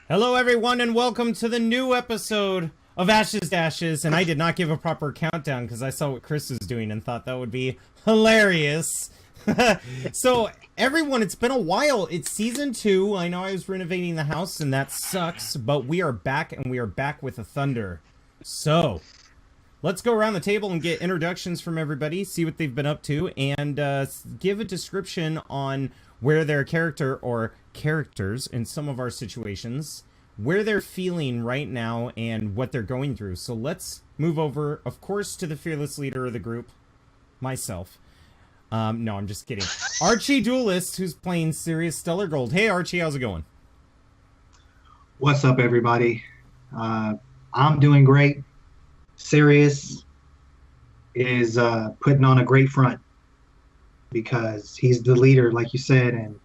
Hello everyone and welcome to the new episode of Ashes to Ashes, and I did not give a proper countdown because I saw what Chris was doing and thought that would be hilarious. So everyone, it's been a while. It's season 2. I know I was renovating the house and that sucks, but we are back, and we are back with a thunder. So let's go around the table and get introductions from everybody, see what they've been up to, and give a description on where their character or characters in some of our situations, where they're feeling right now and what they're going through. So let's move over, of course, to the fearless leader of the group, myself. No, I'm just kidding. Archie Duelist, who's playing Sirius Stellar Gold. Hey, Archie, how's it going? What's up, everybody? I'm doing great. Sirius is putting on a great front because he's the leader, like you said, and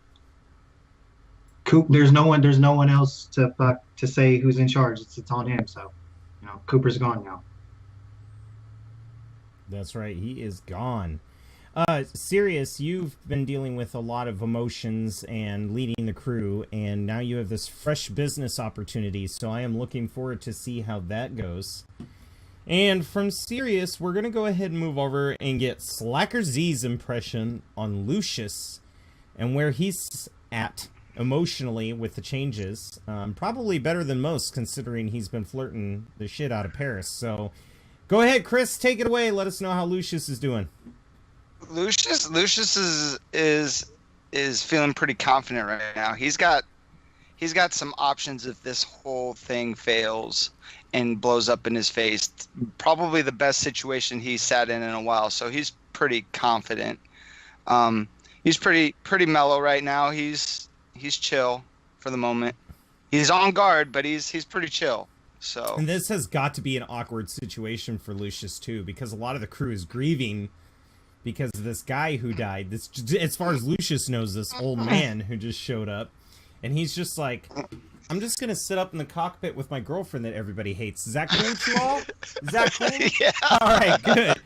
Coop. There's no one else to say who's in charge. It's on him. So, Cooper's gone now. That's right, he is gone. Sirius, you've been dealing with a lot of emotions and leading the crew, and now you have this fresh business opportunity, so I am looking forward to see how that goes. And from Sirius, we're going to go ahead and move over and get Slacker Z's impression on Lucius and where he's at emotionally with the changes. Probably better than most, considering he's been flirting the shit out of Paris. So go ahead, Chris, take it away. Let us know how Lucius is doing. Lucius is feeling pretty confident right now. He's got some options if this whole thing fails and blows up in his face. Probably the best situation he's sat in a while, so he's pretty confident. He's pretty mellow right now. He's chill for the moment. He's on guard, but he's pretty chill. So, and this has got to be an awkward situation for Lucius too, because a lot of the crew is grieving because of this guy who died. This, as far as Lucius knows, this old man who just showed up, and he's just like, I'm just gonna sit up in the cockpit with my girlfriend that everybody hates. Is that cool with you all? Is that cool? Yeah. All right, good.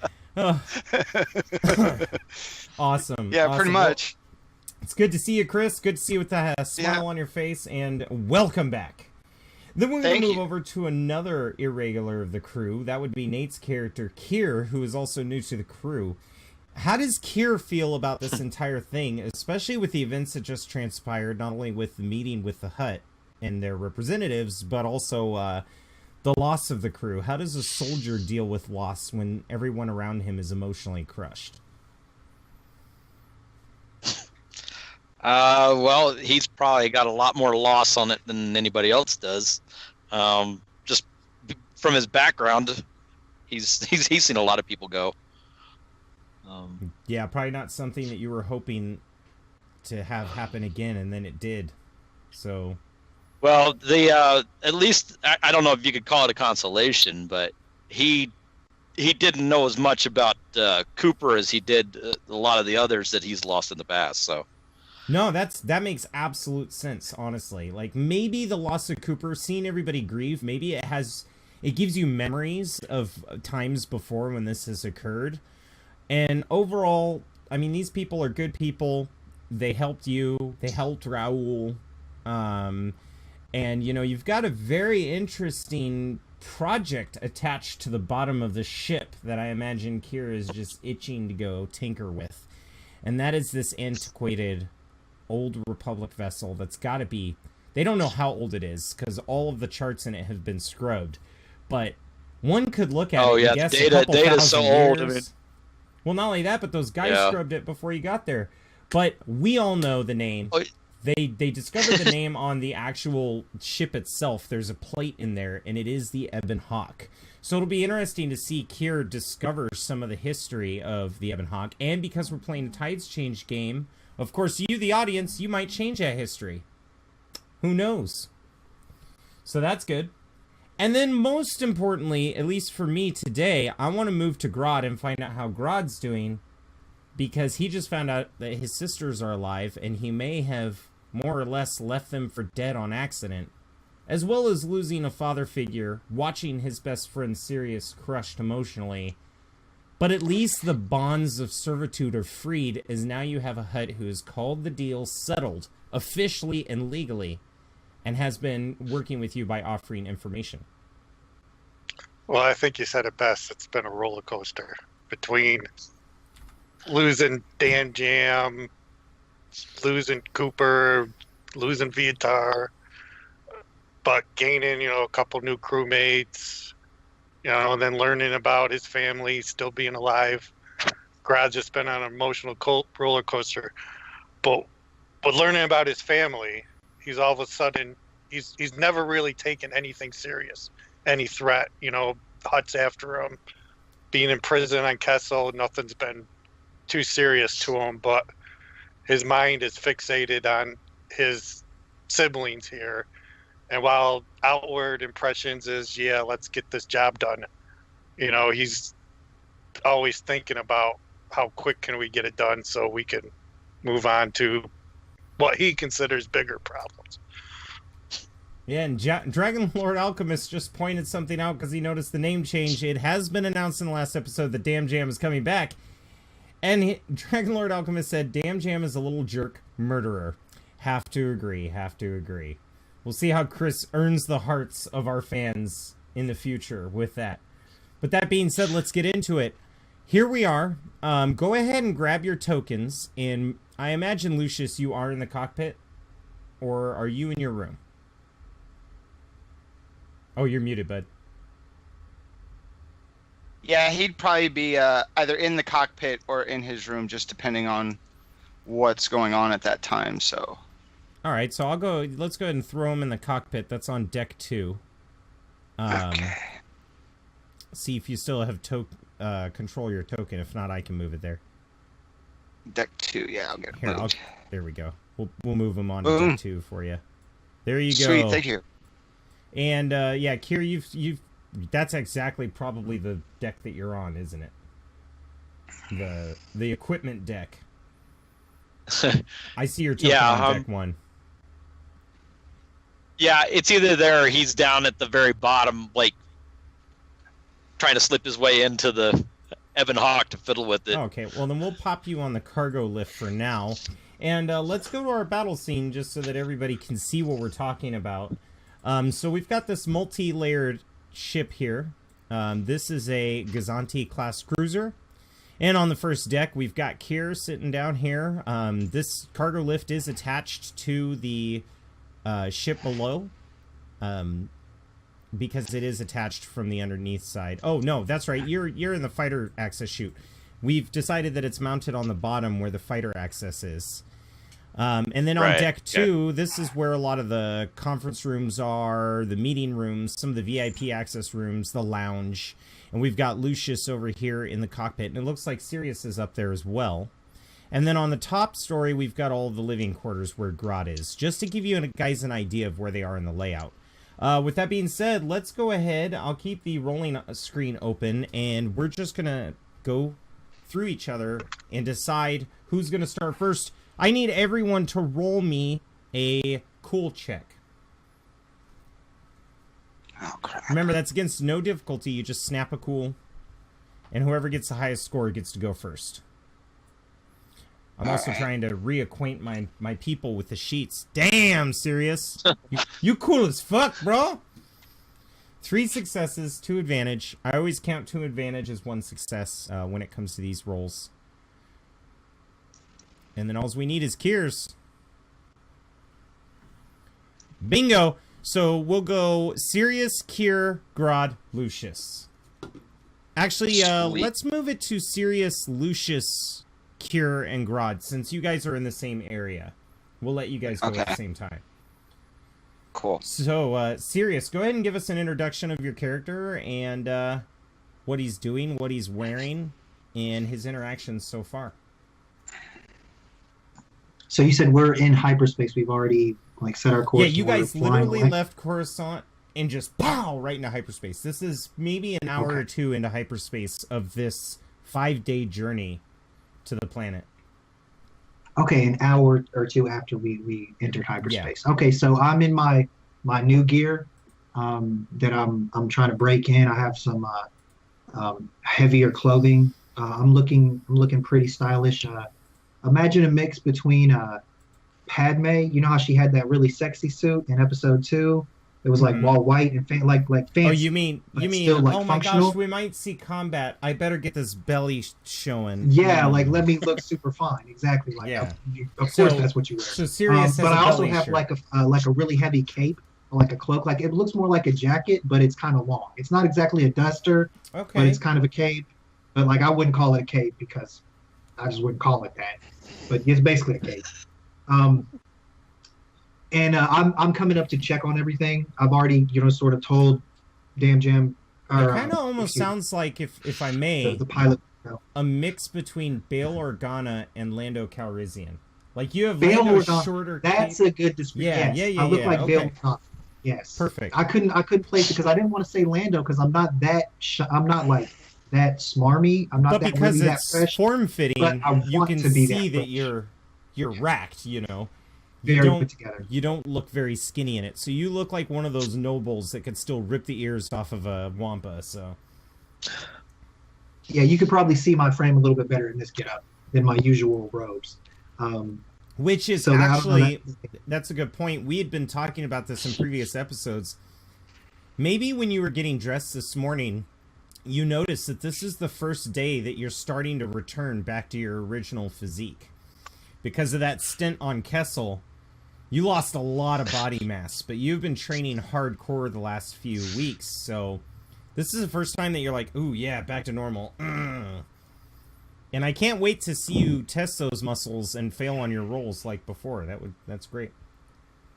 Awesome. Yeah, awesome. Pretty much. Well, it's good to see you, Chris. Good to see you with that smile on your face, and welcome back. Then we're going to move over to another irregular of the crew. That would be Nate's character, Kier, who is also new to the crew. How does Kier feel about this entire thing, especially with the events that just transpired, not only with the meeting with the Hut and their representatives, but also the loss of the crew? How does a soldier deal with loss when everyone around him is emotionally crushed? Well, he's probably got a lot more loss on it than anybody else does. Just from his background, he's seen a lot of people go. Yeah, probably not something that you were hoping to have happen again, and then it did. So, well, at least I don't know if you could call it a consolation, but he didn't know as much about Cooper as he did a lot of the others that he's lost in the past. So. No, that makes absolute sense, honestly. Like, maybe the loss of Cooper, seeing everybody grieve, maybe it gives you memories of times before when this has occurred. And overall, I mean, these people are good people. They helped you. They helped Raul. And, you've got a very interesting project attached to the bottom of the ship that I imagine Kira is just itching to go tinker with. And that is this antiquated Old Republic vessel that's got to be, they don't know how old it is because all of the charts in it have been scrubbed, but one could look at it and guess data's so old. I mean, well, not only that, but those guys scrubbed it before you got there. But we all know the name. They discovered the name on the actual ship itself. There's a plate in there, and it is the Ebon Hawk. So it'll be interesting to see Kier discover some of the history of the Ebon Hawk, and because we're playing a Tides Change game, of course, you, the audience, you might change that history. Who knows? So that's good. And then most importantly, at least for me today, I want to move to Grod and find out how Grod's doing, because he just found out that his sisters are alive, and he may have more or less left them for dead on accident, as well as losing a father figure, watching his best friend Sirius crushed emotionally. But at least the bonds of servitude are freed, as now you have a Hut who has called the deal settled, officially and legally. and has been working with you by offering information. Well, I think you said it best. It's been a roller coaster between losing Dan Jam, losing Cooper, losing Viatar, but gaining, a couple new crewmates, and then learning about his family still being alive. Grod's just been on an emotional roller coaster. But learning about his family, he's all of a sudden, he's never really taken anything serious, any threat. Hut's after him, being in prison on Kessel, nothing's been too serious to him, but his mind is fixated on his siblings here. And while outward impressions is, yeah, let's get this job done, he's always thinking about how quick can we get it done so we can move on to what he considers bigger problems. Yeah, and Dragon Lord Alchemist just pointed something out because he noticed the name change. It has been announced in the last episode that Damn Jam is coming back. And Dragon Lord Alchemist said, Damn Jam is a little jerk murderer. Have to agree. We'll see how Chris earns the hearts of our fans in the future with that. But that being said, let's get into it. Here we are. Go ahead and grab your tokens. And I imagine, Lucius, you are in the cockpit? Or are you in your room? Oh, you're muted, bud. Yeah, he'd probably be either in the cockpit or in his room, just depending on what's going on at that time. So, all right. So let's go ahead and throw him in the cockpit. That's on deck 2. Okay. See if you still have control your token. If not, I can move it there. Deck 2. Yeah, I'll get it moved. There we go. We'll move him on to deck 2 for you. There you go. Sweet, thank you. And yeah, Kier, you've that's exactly probably the deck that you're on, isn't it? The equipment deck. I see your token on deck 1. Yeah, it's either there or he's down at the very bottom, like trying to slip his way into the Evan Hawk to fiddle with it. Okay, well then we'll pop you on the cargo lift for now. And let's go to our battle scene just so that everybody can see what we're talking about. So we've got this multi-layered ship here. This is a Gazanti class cruiser. And on the first deck, we've got Kier sitting down here. This cargo lift is attached to the ship below. Because it is attached from the underneath side. Oh, no, that's right. You're in the fighter access chute. We've decided that it's mounted on the bottom where the fighter access is. And then on deck 2, this is where a lot of the conference rooms are, the meeting rooms, some of the VIP access rooms, the lounge. And we've got Lucius over here in the cockpit. And it looks like Sirius is up there as well. And then on the top story, we've got all the living quarters where Grod is. Just to give you guys an idea of where they are in the layout. With that being said, let's go ahead. I'll keep the rolling screen open. And we're just going to go through each other and decide who's going to start first. I need everyone to roll me a cool check. Oh, crap. Remember, that's against no difficulty. You just snap a cool. And whoever gets the highest score gets to go first. I'm also trying to reacquaint my people with the sheets. Damn, Sirius. You cool as fuck, bro. 3 successes, 2 advantage. I always count 2 advantage as 1 success when it comes to these rolls. And then all we need is Kier's. Bingo! So we'll go Sirius, Kier, Grod, Lucius. Actually, let's move it to Sirius, Lucius, Kier, and Grod, since you guys are in the same area. We'll let you guys go at the same time. Cool. So, Sirius, go ahead and give us an introduction of your character and what he's doing, what he's wearing, and his interactions so far. So you said we're in hyperspace. We've already set our course. Yeah, you guys literally left Coruscant and just pow right into hyperspace. This is maybe an hour or 2 into hyperspace of this 5-day journey to the planet. Okay, an hour or 2 after we entered hyperspace. Yeah. Okay, so I'm in my new gear that I'm trying to break in. I have some heavier clothing. I'm looking pretty stylish. Imagine a mix between Padme, you know how she had that really sexy suit in episode 2? It was like all white and like fancy. Oh, you mean still, like, oh my functional? gosh, we might see combat. I better get this belly showing. Yeah, like let me look super fine. Exactly. Like of course that's what you wear. So Sirius has but a I also belly have shirt. like a really heavy cape, like a cloak. Like it looks more like a jacket, but it's kind of long. It's not exactly a duster, but it's kind of a cape. But like I wouldn't call it a cape because I just wouldn't call it that. But it's basically a cape. And I'm coming up to check on everything. I've already, sort of told Damn Jam. It kind of almost sounds like, if I may, the pilot. A mix between Bail Organa and Lando Calrissian. Like you have Bail Lando's Organa. shorter. That's a good description. Yeah. I look like Bail Organa. Yes. Perfect. I couldn't place it because I didn't want to say Lando because I'm not that. I'm not like that smarmy. I'm not but that because really it's that fresh. form fitting, you can see that you're racked. Very put together. You don't look very skinny in it, so you look like one of those nobles that could still rip the ears off of a wampa. So, yeah, you could probably see my frame a little bit better in this getup than my usual robes. Which is actually that's a good point. We had been talking about this in previous episodes. Maybe when you were getting dressed this morning, you noticed that this is the first day that you're starting to return back to your original physique. Because of that stint on Kessel, you lost a lot of body mass, but you've been training hardcore the last few weeks, so this is the first time that you're like, ooh, yeah, back to normal. And I can't wait to see you test those muscles and fail on your rolls like before. That's great.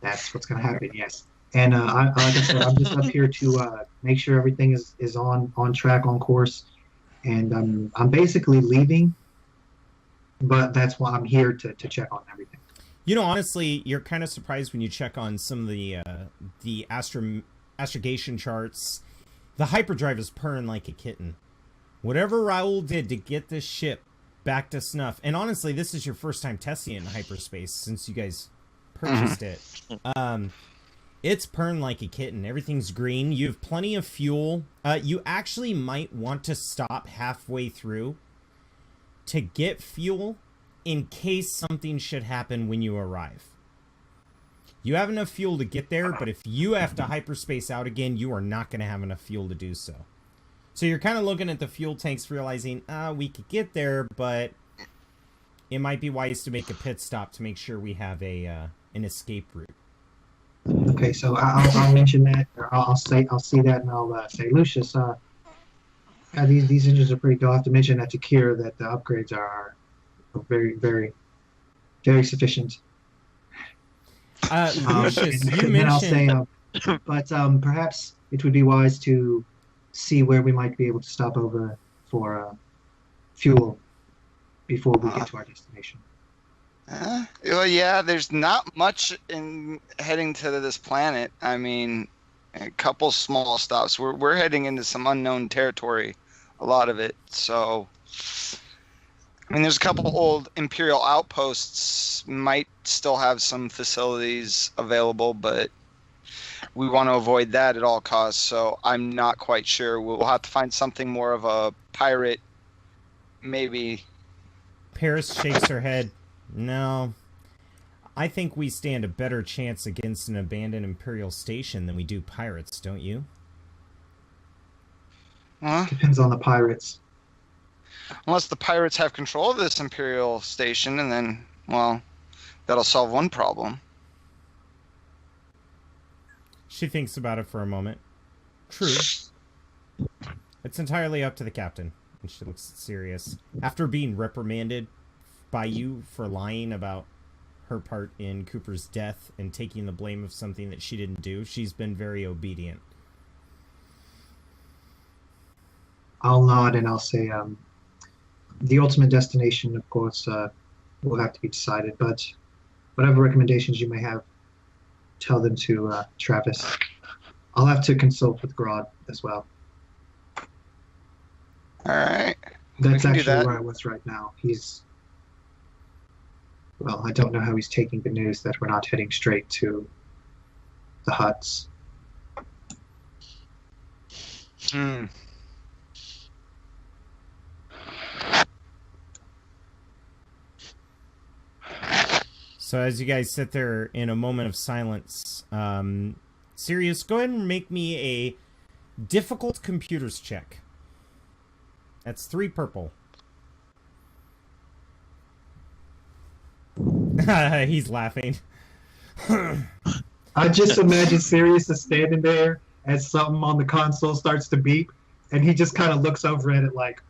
That's what's going to happen, yes. And like I said, I'm just up here to make sure everything is on track, on course. And I'm basically leaving, but that's why I'm here to check on everything. Honestly, you're kind of surprised when you check on some of the astrogation charts. The hyperdrive is purring like a kitten. Whatever Raul did to get this ship back to snuff, and honestly, this is your first time testing it in hyperspace since you guys purchased it. It's purring like a kitten. Everything's green. You have plenty of fuel. You actually might want to stop halfway through to get fuel in case something should happen when you arrive. You have enough fuel to get there, but if you have to hyperspace out again, you are not going to have enough fuel to do so. So you're kind of looking at the fuel tanks realizing, we could get there, but it might be wise to make a pit stop to make sure we have an escape route. Okay, so I'll mention that, or I'll see that, and I'll say, Lucius, these engines are pretty cool. I'll have to mention that to Kira that the upgrades are very, very, very sufficient. Lucius, you and mentioned... then I'll say, but perhaps it would be wise to see where we might be able to stop over for fuel before we get to our destination. Well, yeah, there's not much in heading to this planet. I mean, a couple small stops. We're heading into some unknown territory, a lot of it. So, I mean, there's a couple old Imperial outposts might still have some facilities available, but we want to avoid that at all costs. So I'm not quite sure. We'll have to find something more of a pirate, maybe. Paris shakes her head. No. I think we stand a better chance against an abandoned Imperial station than we do pirates, don't you? Depends on the pirates. Unless the pirates have control of this Imperial station, and then, well, that'll solve one problem. She thinks about it for a moment. True. It's entirely up to the captain. And she looks serious. After being reprimanded by you for lying about her part in Cooper's death and taking the blame of something that she didn't do, she's been very obedient. I'll nod and I'll say, the ultimate destination, of course, will have to be decided, but whatever recommendations you may have, tell them to Travis. I'll have to consult with Grod as well. All right. That's actually where I was right now. Well, I don't know how he's taking the news that we're not heading straight to the huts. So as you guys sit there in a moment of silence, Sirius, go ahead and make me a difficult computers check. That's 3 purple. He's laughing. I just imagine Sirius is standing there as something on the console starts to beep, and he just kind of looks over at it like,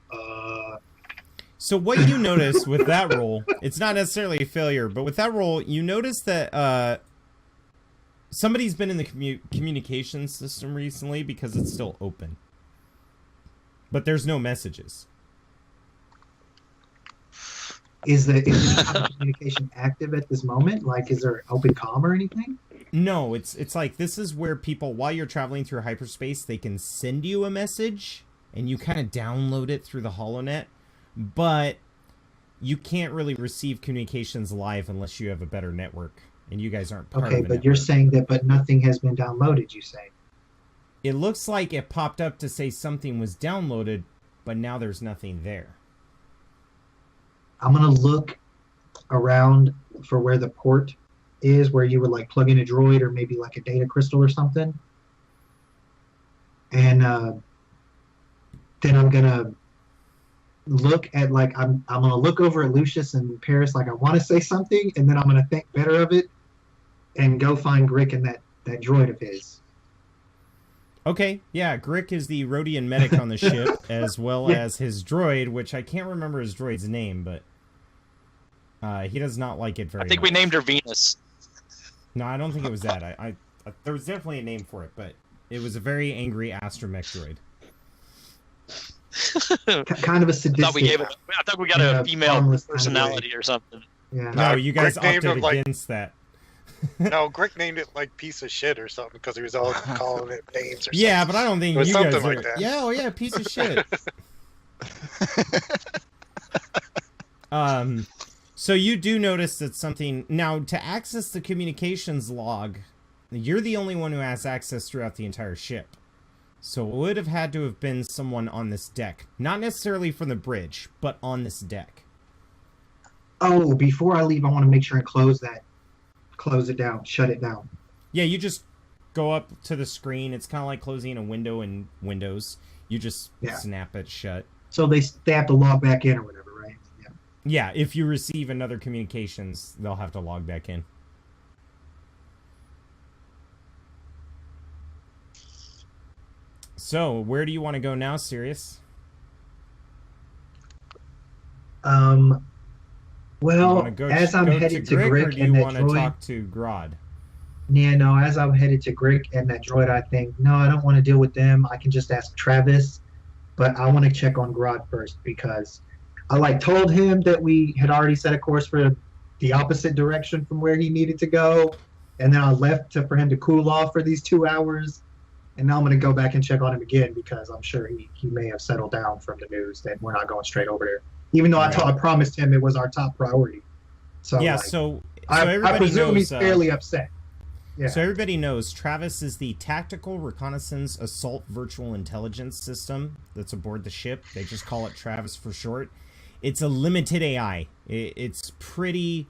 So what you notice with that roll, it's not necessarily a failure, but with that roll, you notice that somebody's been in the communications system recently because it's still open. But there's no messages. Is the communication active at this moment? Like, is there open comm or anything? No, it's like this is where people, while you're traveling through hyperspace, they can send you a message, and you kind of download it through the HoloNet, but you can't really receive communications live unless you have a better network, and you guys aren't part of Okay, the but network. you're saying that, but nothing has been downloaded, you say? It looks like it popped up to say something was downloaded, but now there's nothing there. I'm going to look around for where the port is, where you would like plug in a droid or maybe like a data crystal or something. And then I'm going to look at like, I'm going to look over at Lucius and Paris like I want to say something, and then I'm going to think better of it and go find Grick and that droid of his. Okay, yeah, Grick is the Rhodian medic on the ship, as well as his droid, which I can't remember his droid's name, but he does not like it very much. I think we named her Venus. No, I don't think it was that. I there was definitely a name for it, but it was a very angry astromech droid. Kind of a sadistic. I thought we got a female personality or something. Yeah. No, you guys Grick named opted him, like- against that. No, Grick named it like piece of shit or something because he was all calling it names or Yeah, something. but I don't think It was you guys something are. like that. Yeah, oh yeah, piece of shit. So you do notice that something now to access the communications log, you're the only one who has access throughout the entire ship. So it would have had to have been someone on this deck, not necessarily from the bridge, but on this deck. Oh, before I leave, I want to make sure and close it down, shut it down. Yeah, you just go up to the screen. It's kind of like closing a window in Windows. You just snap it shut. So they have to log back in or whatever, right? Yeah. Yeah, if you receive another communications, they'll have to log back in. So, where do you want to go now, Sirius? Well, as I'm headed to Grick or do you and that want to droid, talk to Grod? yeah, no, as I'm headed to Grick and that droid, I think, no, I don't want to deal with them. I can just ask Travis, but I want to check on Grod first because I told him that we had already set a course for the opposite direction from where he needed to go, and then I left for him to cool off for these 2 hours, and now I'm going to go back and check on him again because I'm sure he may have settled down from the news that we're not going straight over there. Even though I promised him it was our top priority. So Yeah, like, so I everybody presume knows, he's fairly upset. Yeah. So everybody knows Travis is the Tactical Reconnaissance Assault Virtual Intelligence System that's aboard the ship. They just call it Travis for short. It's a limited AI. It's pretty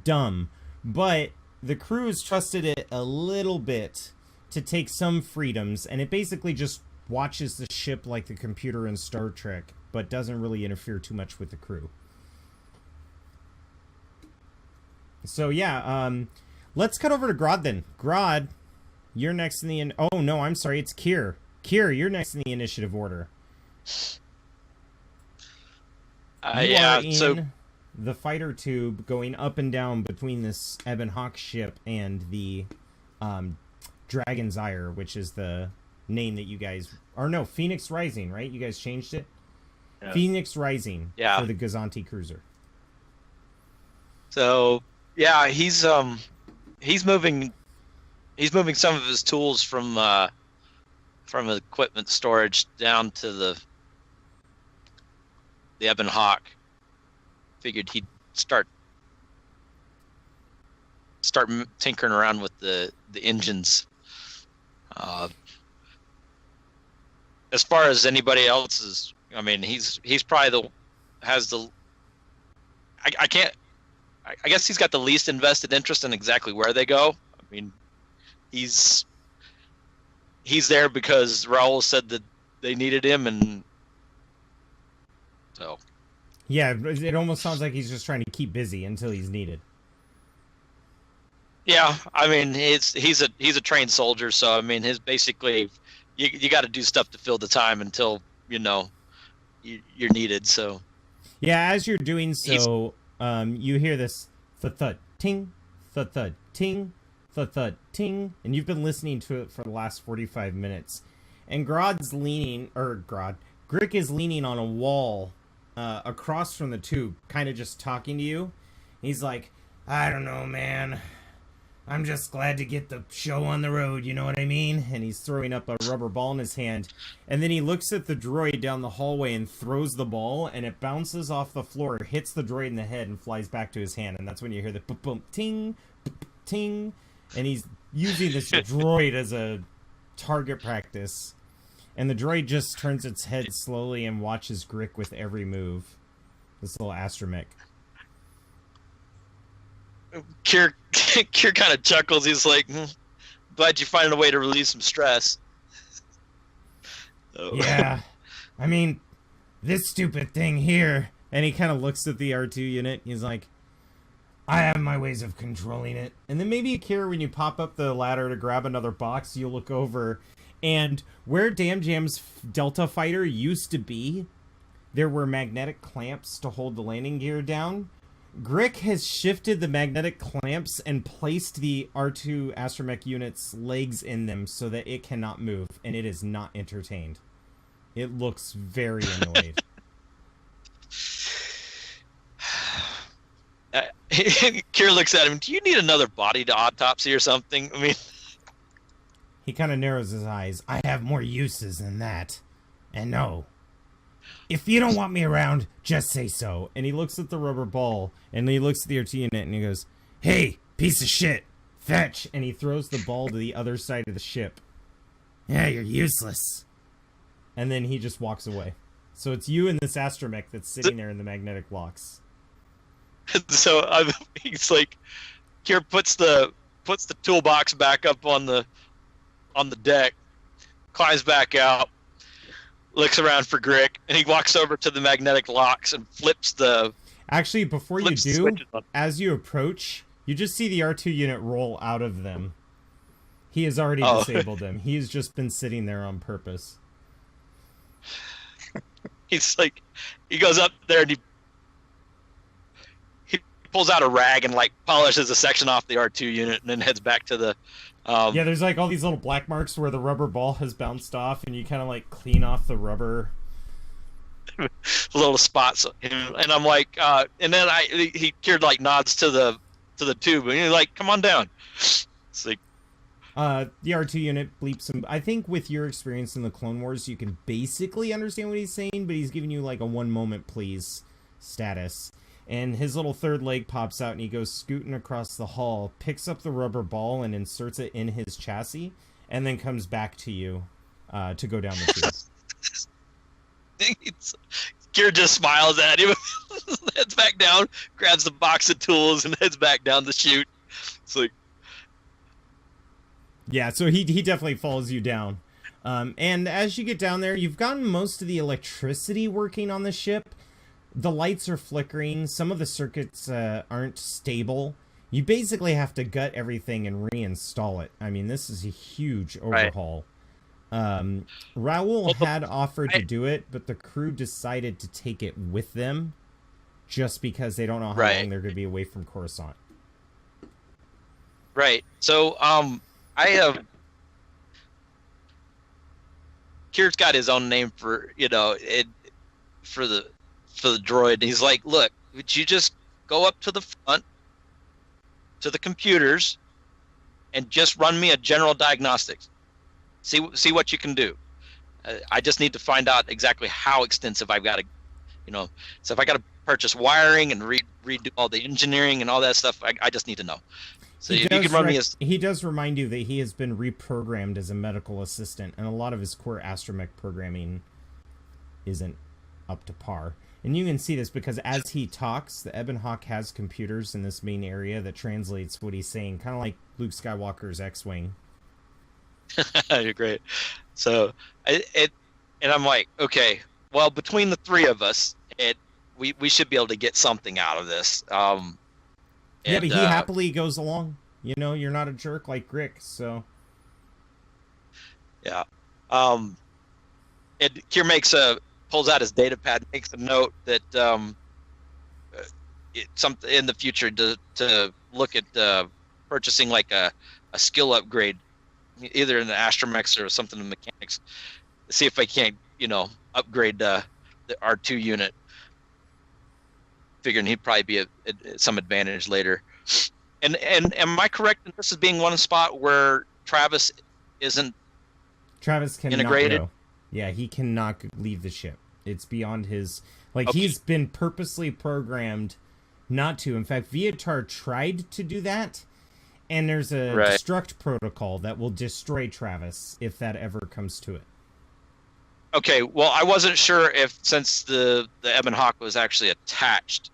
dumb, but the crew has trusted it a little bit to take some freedoms, and it basically just watches the ship like the computer in Star Trek, but doesn't really interfere too much with the crew. So yeah, let's cut over to Grod then. Grod, you're next in the... Oh, no, I'm sorry, it's Kier. Kier, you're next in the initiative order. You are in the fighter tube going up and down between this Ebon Hawk ship and the Dragon's Ire, which is the name that you guys... Or no, Phoenix Rising, right? You guys changed it? Yeah. Phoenix Rising for the Gazanti cruiser. So, yeah, he's moving some of his tools from equipment storage down to the Ebon Hawk. Figured he'd start tinkering around with the engines. As far as anybody else's, I mean, he's probably I I guess he's got the least invested interest in exactly where they go. I mean, he's there because Raul said that they needed him, and so. Yeah, it almost sounds like he's just trying to keep busy until he's needed. Yeah, I mean, he's a trained soldier, so I mean, his basically, you got to do stuff to fill the time until you're needed. So. Yeah, as you're doing so, you hear this thud ting, thud ting, thud ting, and you've been listening to it for the last 45 minutes. And Grick is leaning on a wall across from the tube, kind of just talking to you. He's like, I don't know, man. I'm just glad to get the show on the road, you know what I mean? And he's throwing up a rubber ball in his hand. And then he looks at the droid down the hallway and throws the ball, and it bounces off the floor, hits the droid in the head, and flies back to his hand. And that's when you hear the boom, ting, ting. And he's using this droid as a target practice. And the droid just turns its head slowly and watches Grick with every move. This little astromech. Kier kind of chuckles. He's like, glad you find a way to release some stress. Oh. Yeah. I mean, this stupid thing here. And he kind of looks at the R2 unit. He's like, I have my ways of controlling it. And then maybe, Kier, when you pop up the ladder to grab another box, you'll look over. And where Dam Jam's Delta fighter used to be, there were magnetic clamps to hold the landing gear down. Grick has shifted the magnetic clamps and placed the R2 astromech unit's legs in them so that it cannot move, and it is not entertained. It looks very annoyed. Kier looks at him. Do you need another body to autopsy or something? I mean, he kind of narrows his eyes. I have more uses than that. And no. If you don't want me around, just say so. And he looks at the rubber ball, and he looks at the RT unit, and he goes, hey, piece of shit, fetch. And he throws the ball to the other side of the ship. Yeah, you're useless. And then he just walks away. So it's you and this astromech that's sitting there in the magnetic locks. So he's like, Kier puts the toolbox back up on the deck, climbs back out, looks around for Grick, and he walks over to the magnetic locks and flips the... Actually, before you do, as you approach, you just see the R2 unit roll out of them. He has already disabled them. He has just been sitting there on purpose. He's like, he goes up there and he pulls out a rag and like polishes a section off the R2 unit and then heads back to the... yeah, there's like all these little black marks where the rubber ball has bounced off, and you kind of like clean off the rubber. Little spots, and I'm like, and then he Kier like nods to the tube, and he's like, "Come on down." It's like, the R2 unit bleeps him. I think with your experience in the Clone Wars, you can basically understand what he's saying, but he's giving you like a 1 moment please status. And his little third leg pops out, and he goes scooting across the hall, picks up the rubber ball, and inserts it in his chassis, and then comes back to you to go down the tube. Kier just smiles at him, heads back down, grabs the box of tools, and heads back down the chute. It's like... Yeah, so he definitely follows you down. And as you get down there, you've gotten most of the electricity working on the ship. The lights are flickering. Some of the circuits aren't stable. You basically have to gut everything and reinstall it. I mean, this is a huge overhaul. Right. Raul had offered to do it, but the crew decided to take it with them just because they don't know how long they're going to be away from Coruscant. Right. So, I have... Kier's got his own name for, for the droid. He's like, look, would you just go up to the front to the computers and just run me a general diagnostics, see what you can do. I just need to find out exactly how extensive I've got to, so if I got to purchase wiring and redo all the engineering and all that stuff, I just need to know. So you can run me as... He does remind you that he has been reprogrammed as a medical assistant, and a lot of his core astromech programming isn't up to par. And you can see this because as he talks, the Ebon Hawk has computers in this main area that translates what he's saying, kind of like Luke Skywalker's X-Wing. You're great. So, and I'm like, okay, well, between the three of us, we should be able to get something out of this. Yeah, but he happily goes along. You know, you're not a jerk like Grick, so. Yeah. Kier pulls out his data pad, makes a note that something in the future to look at purchasing like a skill upgrade, either in the astromechs or something in mechanics. See if I can't, upgrade the R2 unit. Figuring he'd probably be some advantage later. And am I correct in this is being one spot where Travis isn't cannot integrated? Go. Yeah, he cannot leave the ship. It's beyond his... Like, Okay. He's been purposely programmed not to. In fact, Viatar tried to do that, and there's a destruct protocol that will destroy Travis if that ever comes to it. Okay, well, I wasn't sure if, since the Ebon Hawk was actually attached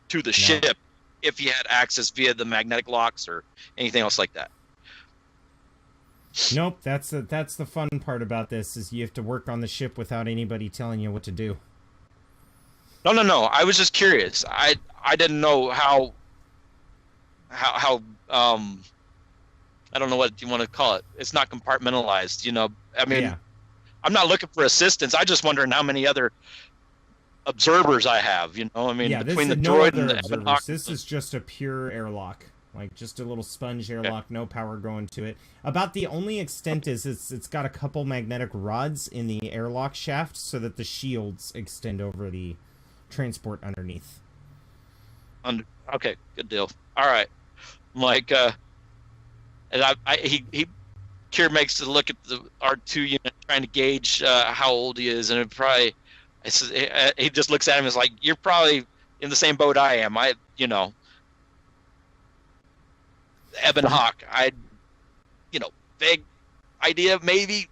to the ship, if he had access via the magnetic locks or anything else like that. Nope, that's the fun part about this, is you have to work on the ship without anybody telling you what to do. No. I was just curious. I didn't know how I don't know what you want to call it. It's not compartmentalized, I mean, Yeah. I'm not looking for assistance. I just wondering how many other observers I have, I mean, Yeah, between the no droid other and the Ebon Hawk. This is just a pure airlock. Like, just a little sponge airlock, no power going to it. About the only extent is it's got a couple magnetic rods in the airlock shaft so that the shields extend over the transport underneath. Okay, good deal. All right. I'm like, and Kier makes to look at the R2 unit, trying to gauge how old he is, and it probably, he just looks at him and is like, you're probably in the same boat I am. Ebon Hawk, vague idea maybe.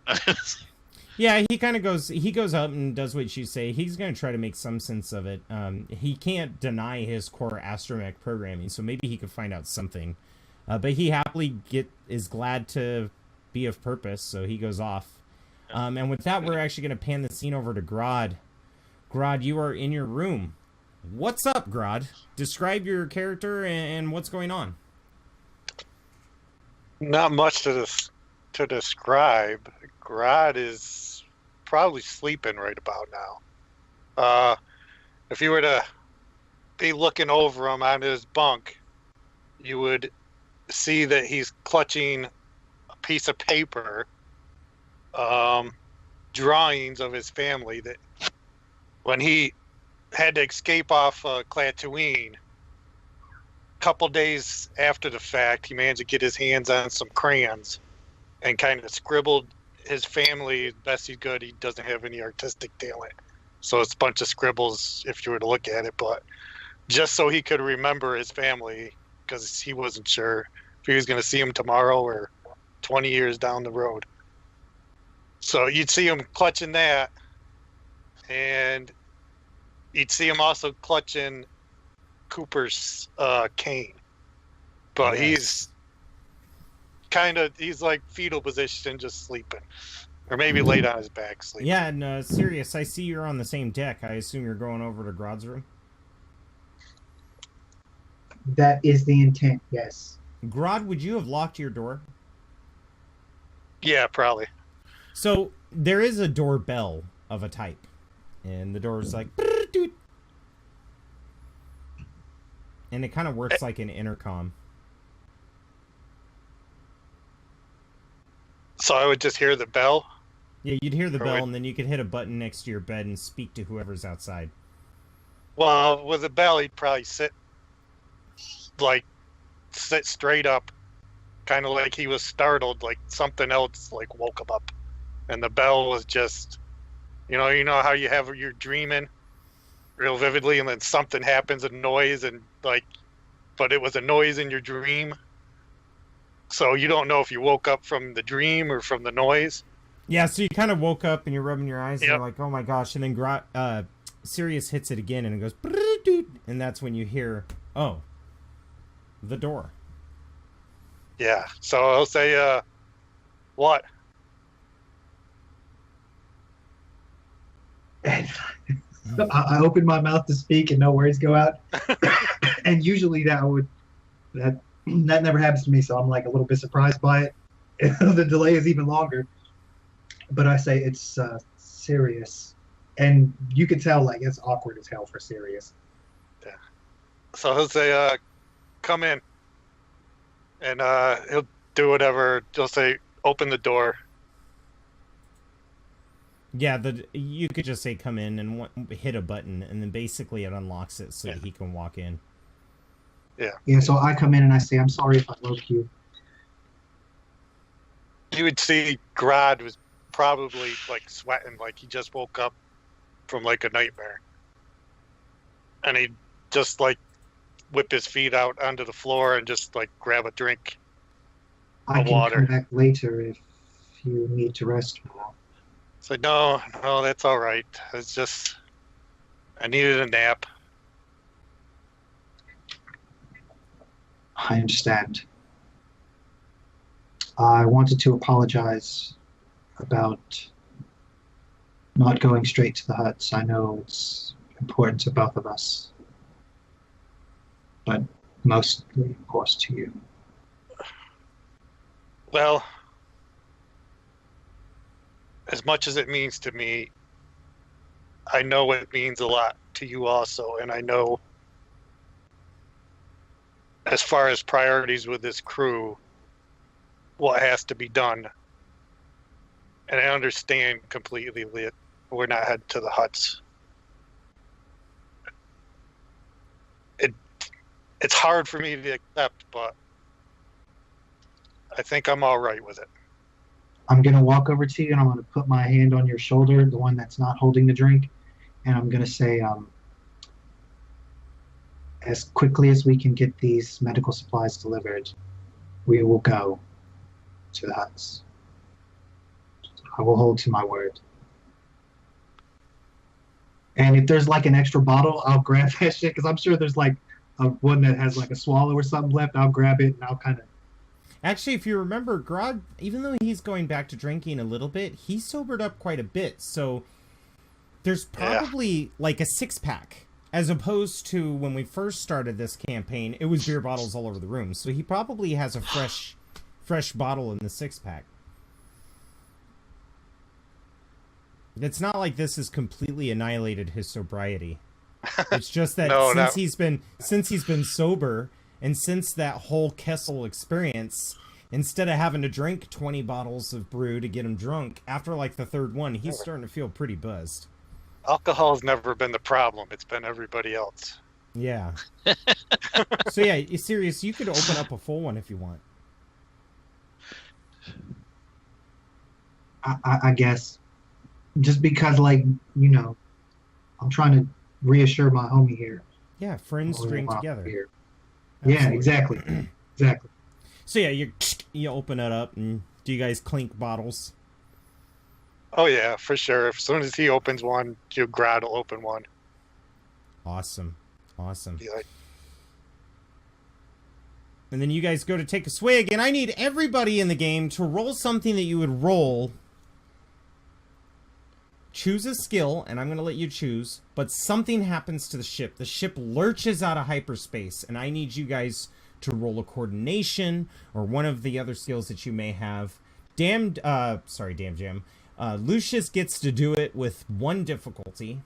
Yeah, he kind of goes up and does what you say. He's going to try to make some sense of it. He can't deny his core astromech programming, so maybe he could find out something. But he happily is glad to be of purpose, so he goes off. And with that, we're actually going to pan the scene over to Grod. Grod, you are in your room. What's up, Grod? Describe your character and what's going on. Not much to describe. Grod is probably sleeping right about now. If you were to be looking over him on his bunk, you would see that he's clutching a piece of paper, drawings of his family that when he had to escape off Tatooine, a couple days after the fact, he managed to get his hands on some crayons and kind of scribbled his family as best he could. He doesn't have any artistic talent, so it's a bunch of scribbles if you were to look at it, but just so he could remember his family, because he wasn't sure if he was going to see him tomorrow or 20 years down the road. So you'd see him clutching that, and you'd see him also clutching Cooper's cane. But Yes. he's like fetal position, just sleeping. Or maybe laid on his back sleeping. Yeah, and Sirius, I see you're on the same deck. I assume you're going over to Grod's room? That is the intent, yes. Grod, would you have locked your door? Yeah, probably. So, there is a doorbell of a type. And the door is like... doot. And it kind of works like an intercom. So I would just hear the bell. Yeah, you'd hear the Or bell, would- and then you could hit a button next to your bed and speak to whoever's outside. Well, with the bell, he'd probably sit straight up, kind of like he was startled, like something else like woke him up, and the bell was just, you know how you're dreaming real vividly, and then something happens, a noise, and but it was a noise in your dream, so you don't know if you woke up from the dream or from the noise. Yeah, so you kind of woke up and you're rubbing your eyes and Yep. you're like, oh my gosh, and then Sirius hits it again and it goes, and that's when you hear, oh, the door. Yeah. So I'll say, what? And I open my mouth to speak and no words go out. And usually that never happens to me, so I'm like a little bit surprised by it. The delay is even longer. But I say it's Sirius. And you could tell like it's awkward as hell for Sirius. Yeah. So he'll say, come in. And he'll do whatever. He'll say, open the door. Yeah, you could just say come in and hit a button, and then basically it unlocks it so that he can walk in. Yeah. Yeah, so I come in and I say, I'm sorry if I woke you. You would see Grod was probably like sweating, like he just woke up from like a nightmare. And he'd just like whip his feet out onto the floor and just like grab a drink I of can water. come back later if you need to rest more. It's like, no, that's all right. It's just, I needed a nap. I understand. I wanted to apologize about not going straight to the huts. I know it's important to both of us, but mostly, of course, to you. Well, as much as it means to me, I know it means a lot to you also, and I know as far as priorities with this crew, what has to be done. And I understand completely that we're not heading to the huts. It's hard for me to accept, but I think I'm all right with it. I'm going to walk over to you and I'm going to put my hand on your shoulder, the one that's not holding the drink, and I'm going to say, as quickly as we can get these medical supplies delivered, we will go to the huts. I will hold to my word. And if there's like an extra bottle, I'll grab that shit, because I'm sure there's like one that has like a swallow or something left. I'll grab it and I'll kind of... Actually, if you remember, Grod, even though he's going back to drinking a little bit, he sobered up quite a bit. So there's probably like a 6-pack, as opposed to when we first started this campaign, it was beer bottles all over the room. So he probably has a fresh bottle in the 6-pack. It's not like this has completely annihilated his sobriety. It's just that since he's been sober, and since that whole Kessel experience, instead of having to drink 20 bottles of brew to get him drunk, after like the third one, he's starting to feel pretty buzzed. Alcohol's never been the problem. It's been everybody else. Yeah. So yeah, Sirius, you could open up a full one if you want. I guess. Just because, like, you know, I'm trying to reassure my homie here. Yeah, friends drink together. Here. Yeah, exactly. Exactly. So yeah, you open it up, and do you guys clink bottles? Oh yeah, for sure. As soon as he opens one, your Grod will open one. Awesome. Be like, And then you guys go to take a swig, and I need everybody in the game to roll something that you would roll. Choose a skill, and I'm going to let you choose, but something happens to the ship. The ship lurches out of hyperspace, and I need you guys to roll a coordination or one of the other skills that you may have. Damn Jam. Lucius gets to do it with 1 difficulty.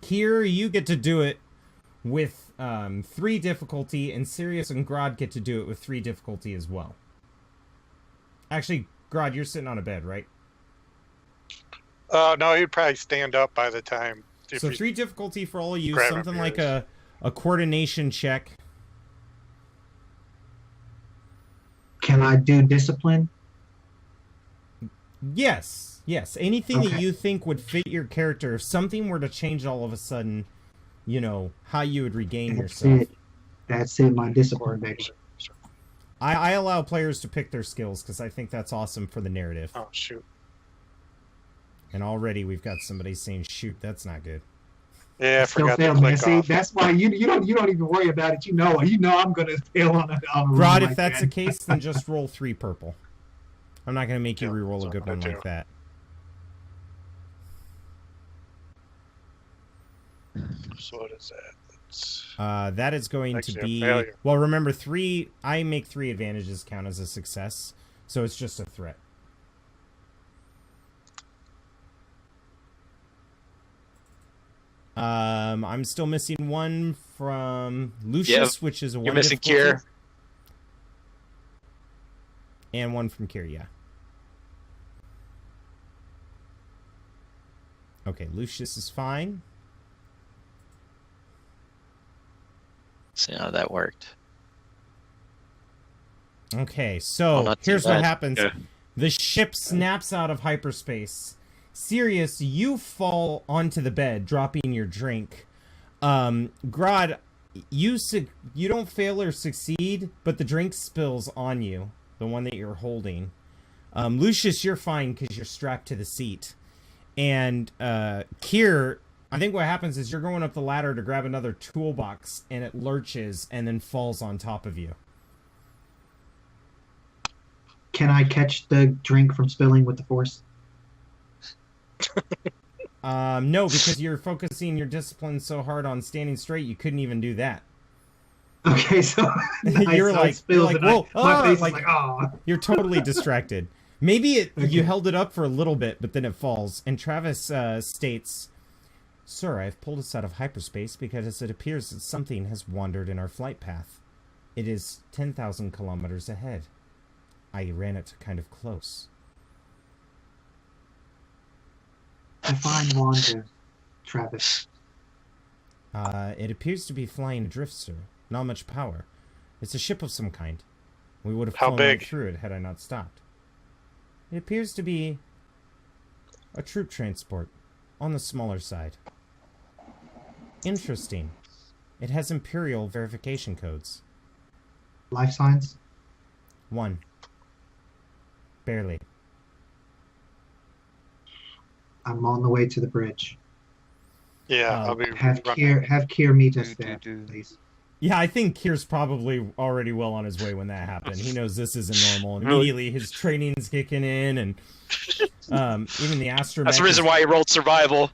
Here, you get to do it with 3 difficulty, and Sirius and Grod get to do it with 3 difficulty as well. Actually, Grod, you're sitting on a bed, right? no, he'd probably stand up by the time. So 3 difficulty for all of you, grab something him like a coordination check. Can I do discipline? Yes. Anything that Okay. you think would fit your character. If something were to change all of a sudden, you know, how you would regain yourself. That's it, my discipline, baby. I allow players to pick their skills because I think that's awesome for the narrative. Oh, shoot. And already we've got somebody saying, shoot, that's not good. Yeah, I Still forgot to failed, man. click See, off. that's why you don't even worry about it. You know I'm gonna fail on a roll Grod, like if that's that. the case, then just roll 3 purple. I'm not gonna make you Yeah, re-roll a that's good what I'm one gonna like do. that. So what is that? It's That is going actually to a be failure. well. Remember, I make 3 advantages count as a success, so it's just a threat. I'm still missing 1 from Lucius, which is a 1 You're missing difficulty. Kier. And 1 from Kier, yeah. Okay, Lucius is fine. See how that worked. Okay, so not too here's what bad. happens. Yeah. The ship snaps out of hyperspace. Sirius, you fall onto the bed, dropping your drink. Grod, you don't fail or succeed, but the drink spills on you, the one that you're holding. Lucius, you're fine because you're strapped to the seat. And Kier, I think what happens is you're going up the ladder to grab another toolbox, and it lurches and then falls on top of you. Can I catch the drink from spilling with the force? No, because you're focusing your discipline so hard on standing straight, you couldn't even do that. Okay, so You're so like- it spills you're like, and whoa, my face like- is like, oh. You're totally distracted. Maybe Okay. you held it up for a little bit, but then it falls. And Travis states, "Sir, I've pulled us out of hyperspace because it appears that something has wandered in our flight path. It is 10,000 kilometers ahead. I ran it kind of close." Define wander, Travis. It appears to be flying adrift, sir. Not much power. It's a ship of some kind. We would have How flown right big? through it had I not stopped. It appears to be a troop transport on the smaller side. Interesting. It has Imperial verification codes. Life signs? 1. Barely. I'm on the way to the bridge. Yeah, I'll be Have running. Kier meet us Do, there, do, do. please. Yeah, I think Kier's probably already well on his way when that happened. He knows this isn't normal. Immediately, his training's kicking in, and even the astromech. That's the reason why he rolled survival.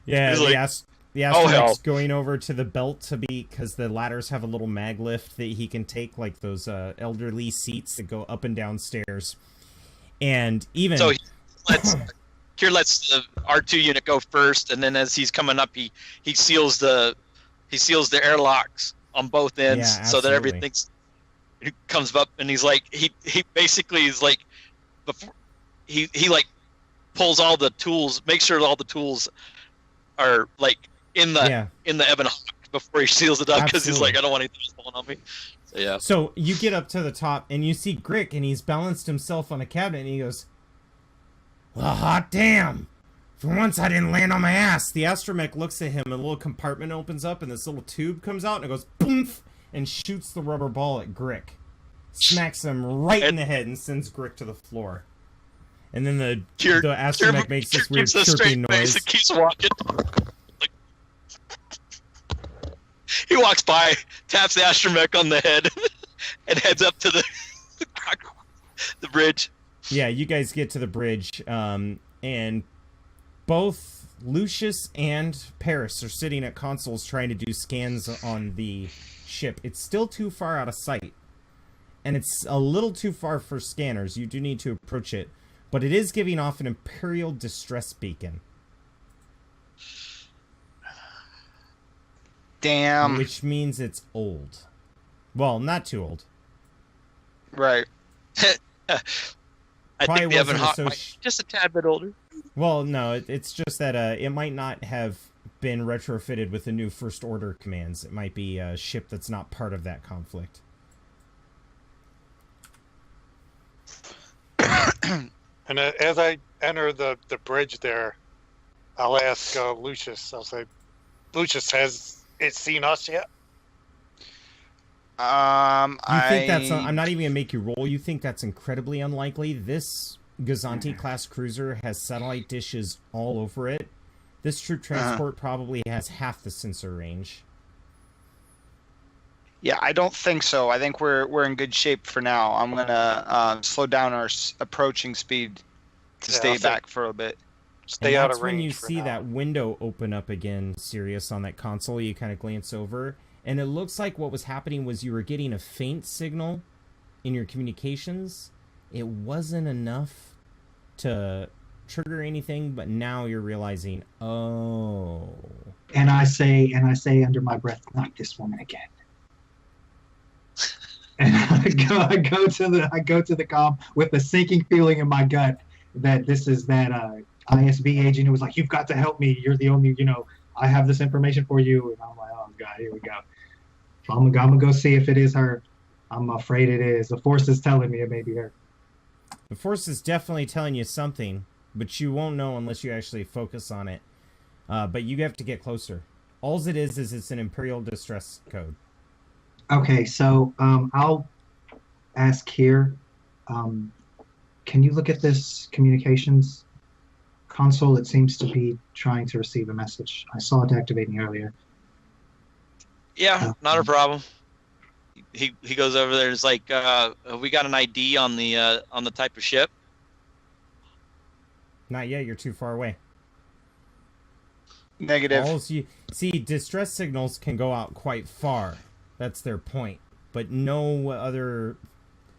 Yeah, He's the, like, the "Oh, hell." astromech's going over to the belt to be because the ladders have a little mag lift that he can take, like those elderly seats that go up and down stairs. And even So Kier lets the R2 unit go first, and then as he's coming up, he seals the airlocks on both ends, Yeah, so that absolutely. everything's he comes up, and he's like he basically is like before he like pulls all the tools, makes sure all the tools are like in the ebon hawk before he seals it up, because he's like, I don't want anything else falling on me. So yeah. So you get up to the top and you see Grick, and he's balanced himself on a cabinet, and he goes, "Well, hot damn! For once I didn't land on my ass." The astromech looks at him, and a little compartment opens up, and this little tube comes out, and it goes boomf, and shoots the rubber ball at Grick. Smacks him right in the head and sends Grick to the floor. And then the astromech makes this weird keeps a straight chirping face noise. and keeps walking. Like, he walks by, taps the astromech on the head, and heads up to the bridge. Yeah, you guys get to the bridge, and both Lucius and Paris are sitting at consoles trying to do scans on the ship. It's still too far out of sight, and it's a little too far for scanners. You do need to approach it, but it is giving off an Imperial distress beacon, Damn. which means it's old. Well, not too old. Right. I Probably think the Evan wasn't Hawk might be just a tad bit older. Well, no, it's just that it might not have been retrofitted with the new First Order commands. It might be a ship that's not part of that conflict. And as I enter the bridge there, I'll ask Lucius. I'll say, Lucius, has it seen us yet? You think that's... I'm not even going to make you roll. You think that's incredibly unlikely. This Gazanti-class cruiser has satellite dishes all over it This troop transport probably has half the sensor range. Yeah, I don't think so. I think we're in good shape for now. I'm gonna slow down our approaching speed to stay back for a bit. Stay out of range. That's when you see that window open up again, Sirius, on that console. You kind of glance over, and it looks like what was happening was you were getting a faint signal in your communications. It wasn't enough to trigger anything, but now you're realizing, oh. And I say under my breath, not this woman again. And I go to the comm with a sinking feeling in my gut that this is that ISB agent who was like, "You've got to help me. You're the only, I have this information for you." And I'm like, "Oh God, here we go." So I'm gonna go see if it is her. I'm afraid it is. The Force is telling me it may be her. The Force is definitely telling you something, but you won't know unless you actually focus on it. But you have to get closer. All it is it's an Imperial distress code. Okay, so I'll ask here. Can you look at this communications console? It seems to be trying to receive a message. I saw it activating earlier. Yeah, not a problem. He goes over there and is like, have we got an ID on the type of ship? Not yet, you're too far away. Negative. See, distress signals can go out quite far. That's their point. But no other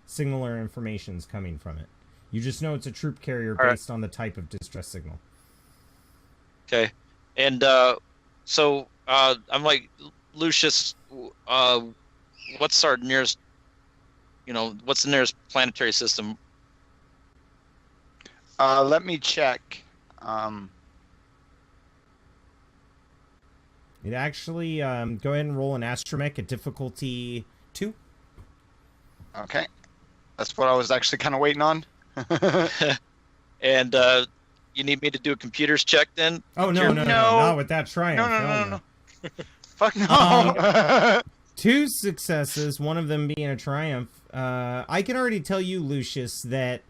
signal or information is coming from it. You just know it's a troop carrier based on the type of distress signal. Okay. And so I'm like, Lucius, what's our nearest, what's the nearest planetary system? Let me check. It actually, go ahead and roll an astromech at difficulty 2. Okay. That's what I was actually kind of waiting on. And you need me to do a computer's check then? Oh, no, not with that Triumph. No. Fuck no. 2 successes, one of them being a Triumph. I can already tell you, Lucius, that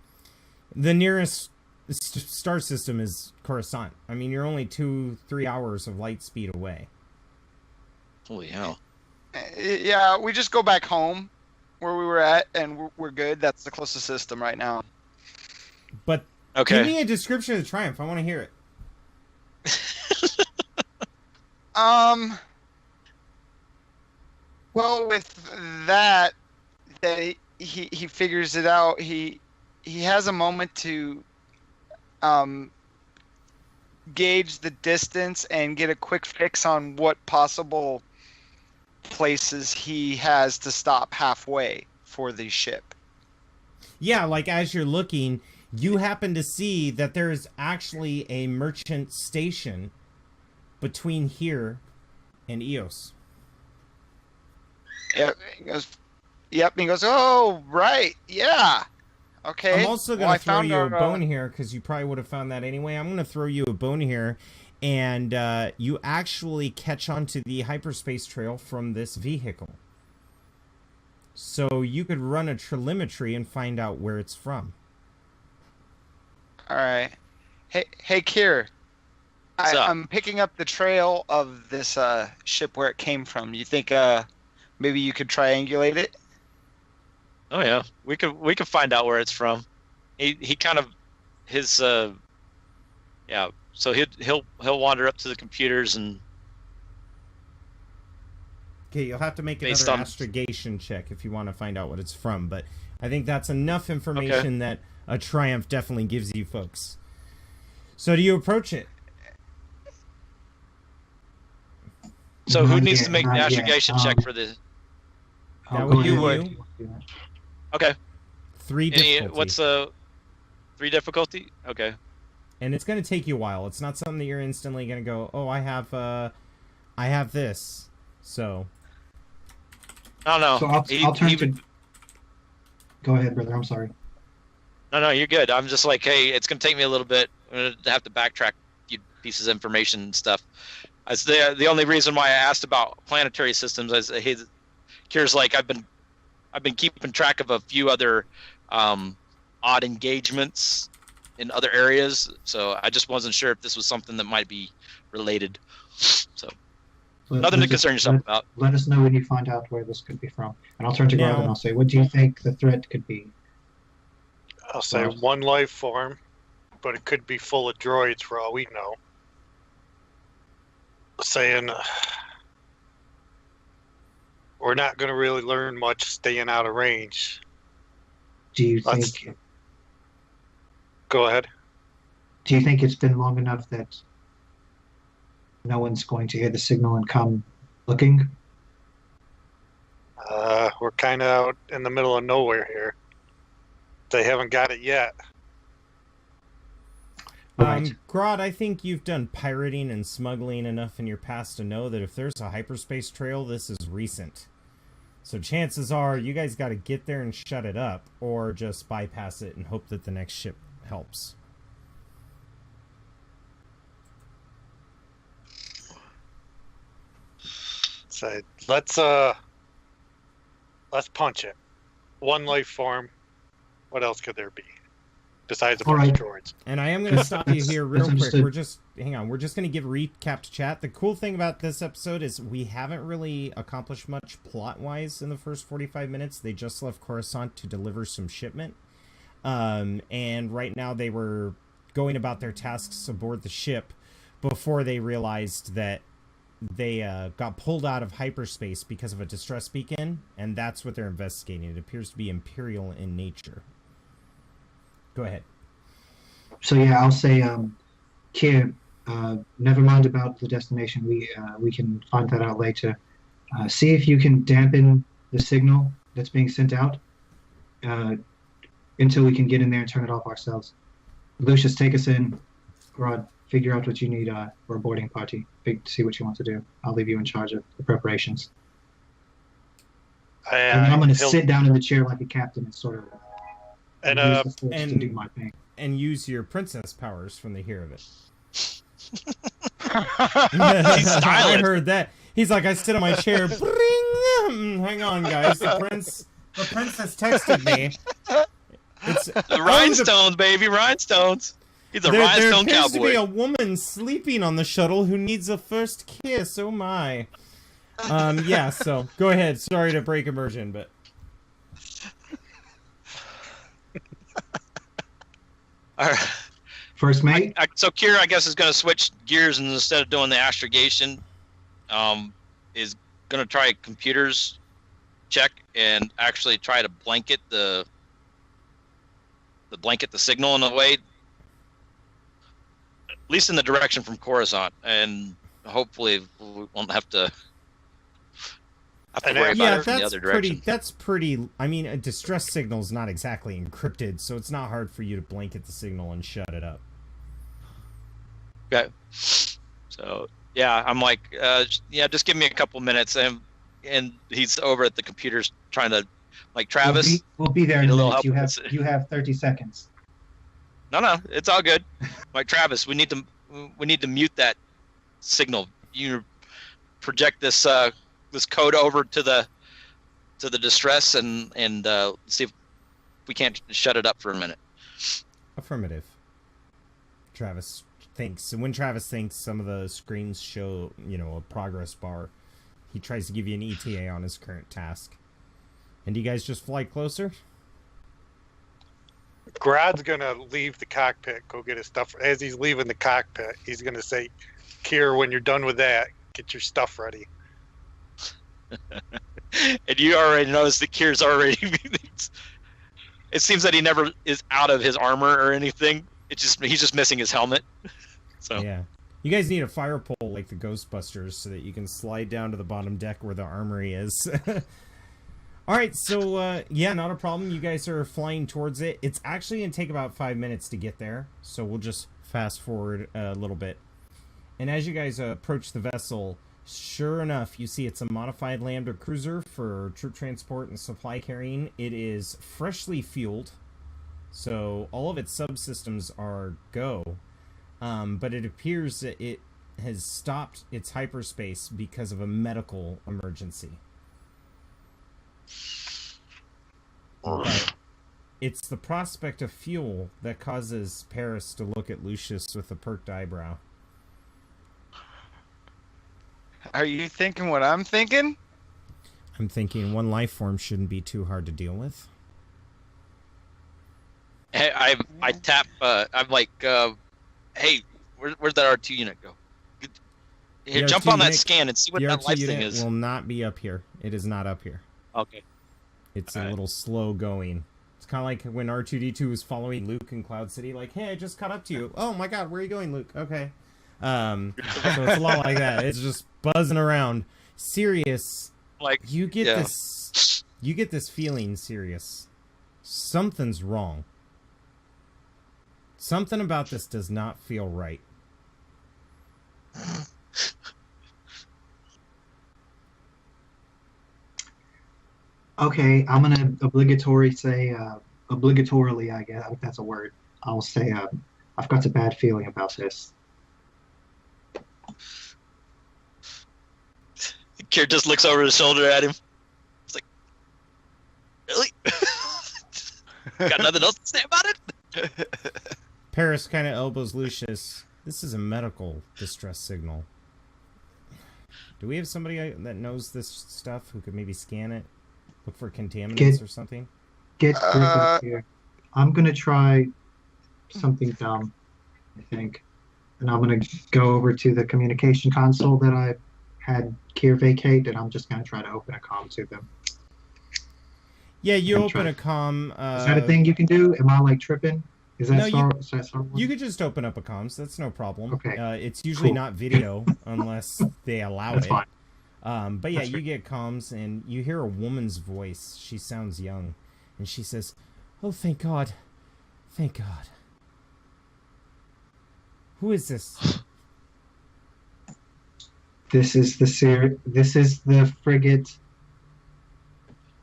the nearest star system is Coruscant. I mean, you're only 2-3 hours of light speed away. Holy hell. Yeah, we just go back home where we were at, and we're good. That's the closest system right now. But give me a description of the Triumph. I want to hear it. Well, with that he figures it out. He has a moment to gauge the distance and get a quick fix on what possible places he has to stop halfway for the ship. Yeah, like as you're looking, you happen to see that there is actually a merchant station between here and Eos. Yep, he goes, oh, right, yeah. Okay. I'm also going to throw you a bone here, because you probably would have found that anyway. I'm going to throw you a bone here, and you actually catch onto the hyperspace trail from this vehicle. So you could run a telemetry and find out where it's from. All right. Hey, Kier. I'm picking up the trail of this ship where it came from. You think maybe you could triangulate it? Oh yeah, we could find out where it's from. He kind of his yeah. So he'll wander up to the computers and. Okay, you'll have to make another astrogation check if you want to find out what it's from, but I think that's enough information that a Triumph definitely gives you folks. So do you approach it? So who needs to make the astrogation check for this? That would you would. Okay. 3 difficulty. What's 3 difficulty? Okay. And it's going to take you a while. It's not something that you're instantly going to go, oh, I have this. So. Oh, no. So I'll turn to... Go ahead, brother. I'm sorry. No, you're good. I'm just like, hey, it's going to take me a little bit. I'm going to have to backtrack a few pieces of information and stuff. The only reason why I asked about planetary systems is Kier's like, I've been keeping track of a few other odd engagements in other areas, so I just wasn't sure if this was something that might be related. So Let- nothing to let's just- concern yourself let- about. Let us know when you find out where this could be from. And I'll turn to Grod Now- and I'll say, what do you think the threat could be? I'll say Wow. one life form, but it could be full of droids for all we know. Saying we're not going to really learn much staying out of range. Do you Let's- think Go ahead. it's been long enough that no one's going to hear the signal and come looking? We're kind of out in the middle of nowhere here. They haven't got it yet. Right. Grod, I think you've done pirating and smuggling enough in your past to know that if there's a hyperspace trail, this is recent. So chances are you guys got to get there and shut it up, or just bypass it and hope that the next ship helps. So let's punch it. One life form. What else could there be besides a All bunch right. of droids? And I am going to stop you here real That's quick. understood. Hang on. We're just going to give a recap to chat. The cool thing about this episode is we haven't really accomplished much plot-wise in the first 45 minutes. They just left Coruscant to deliver some shipment. And right now they were going about their tasks aboard the ship before they realized that they got pulled out of hyperspace because of a distress beacon, and that's what they're investigating. It appears to be Imperial in nature. Go ahead. So yeah, I'll say, Kier, never mind about the destination. We can find that out later. See if you can dampen the signal that's being sent out until we can get in there and turn it off ourselves. Lucius, take us in. Grod, figure out what you need for a boarding party. See what you want to do. I'll leave you in charge of the preparations. And I'm going to sit down in the chair like a captain and sort of And use the force to and- do my thing. And use your princess powers from the hear of it. He's I stylish. heard that. He's like, I sit on my chair. Bring! Hang on, guys. The princess texted me. It's The rhinestones, baby, rhinestones. He's a there rhinestone appears to be cowboy. a woman sleeping on the shuttle who needs a first kiss. Oh my. Yeah. So go ahead. Sorry to break immersion, but All right. First mate, So Kira, I guess, is going to switch gears, and instead of doing the astrogation, is going to try a computers check and actually try to blanket the signal in a way, at least in the direction from Coruscant, and hopefully we won't have to worry about yeah, it from the other direction. that's pretty. I mean, a distress signal is not exactly encrypted, so it's not hard for you to blanket the signal and shut it up. Okay. So yeah, I'm like, yeah, just give me a couple minutes, and he's over at the computers trying to, like, Travis. we'll be there in need a a little minute. help with this. You have 30 seconds. No, it's all good. Like, Travis, we need to mute that signal. You project this code over to the distress and see if we can't shut it up for a minute. Affirmative. Travis thinks, and when Travis thinks, some of the screens show, a progress bar. He tries to give you an ETA on his current task. And do you guys just fly closer? Grod's gonna leave the cockpit, go get his stuff. As he's leaving the cockpit, he's gonna say, "Kier, when you're done with that, get your stuff ready." And you already noticed that Kier's already. It seems that he never is out of his armor or anything. He's just missing his helmet. So Yeah. You guys need a fire pole like the Ghostbusters so that you can slide down to the bottom deck where the armory is. Alright, so, yeah, not a problem. You guys are flying towards it. It's actually going to take about 5 minutes to get there, so we'll just fast forward a little bit. And as you guys approach the vessel, sure enough, you see it's a modified Lambda cruiser for troop transport and supply carrying. It is freshly fueled, so all of its subsystems are go. But it appears that it has stopped its hyperspace because of a medical emergency. But it's the prospect of fuel that causes Paris to look at Lucius with a perked eyebrow. Are you thinking what I'm thinking? I'm thinking one life form shouldn't be too hard to deal with. Hey, I tap. I'm like, hey, where's that R2 unit go? Here, The jump R2 on that unit- scan and see what The that R2 life thing unit is. will not be up here. It is not up here. Okay. It's a Alright. little slow going. It's kind of like when R2-D2 was following Luke in Cloud City, like, hey, I just caught up to you. Oh my god, where are you going, Luke? Okay. So it's a lot like that. It's just buzzing around. Sirius, Like, you get yeah. this feeling, Sirius. Something's wrong. Something about this does not feel right. Okay, I'm gonna obligatorily, I guess, if that's a word. I'll say I've got a bad feeling about this. Kier just looks over his shoulder at him. It's like, really? Got nothing else to say about it? Paris kind of elbows Lucius. This is a medical distress signal. Do we have somebody that knows this stuff who could maybe scan it? Look for contaminants or something? Get Griffin up here. I'm gonna try something dumb, I think. And I'm gonna go over to the communication console that I had Kier vacate, and I'm just gonna try to open a comm to them. Yeah, you I'm open trying- a comm. Is that a thing you can do? Am I like tripping? Is that No, is that Star Wars? You could just open up a comms. That's no problem. Okay. It's usually Cool. not video unless they allow That's it. fine. But yeah, That's you fair. get comms and you hear a woman's voice. She sounds young, and she says, "Oh, thank God, thank God." Who is this? This is the frigate,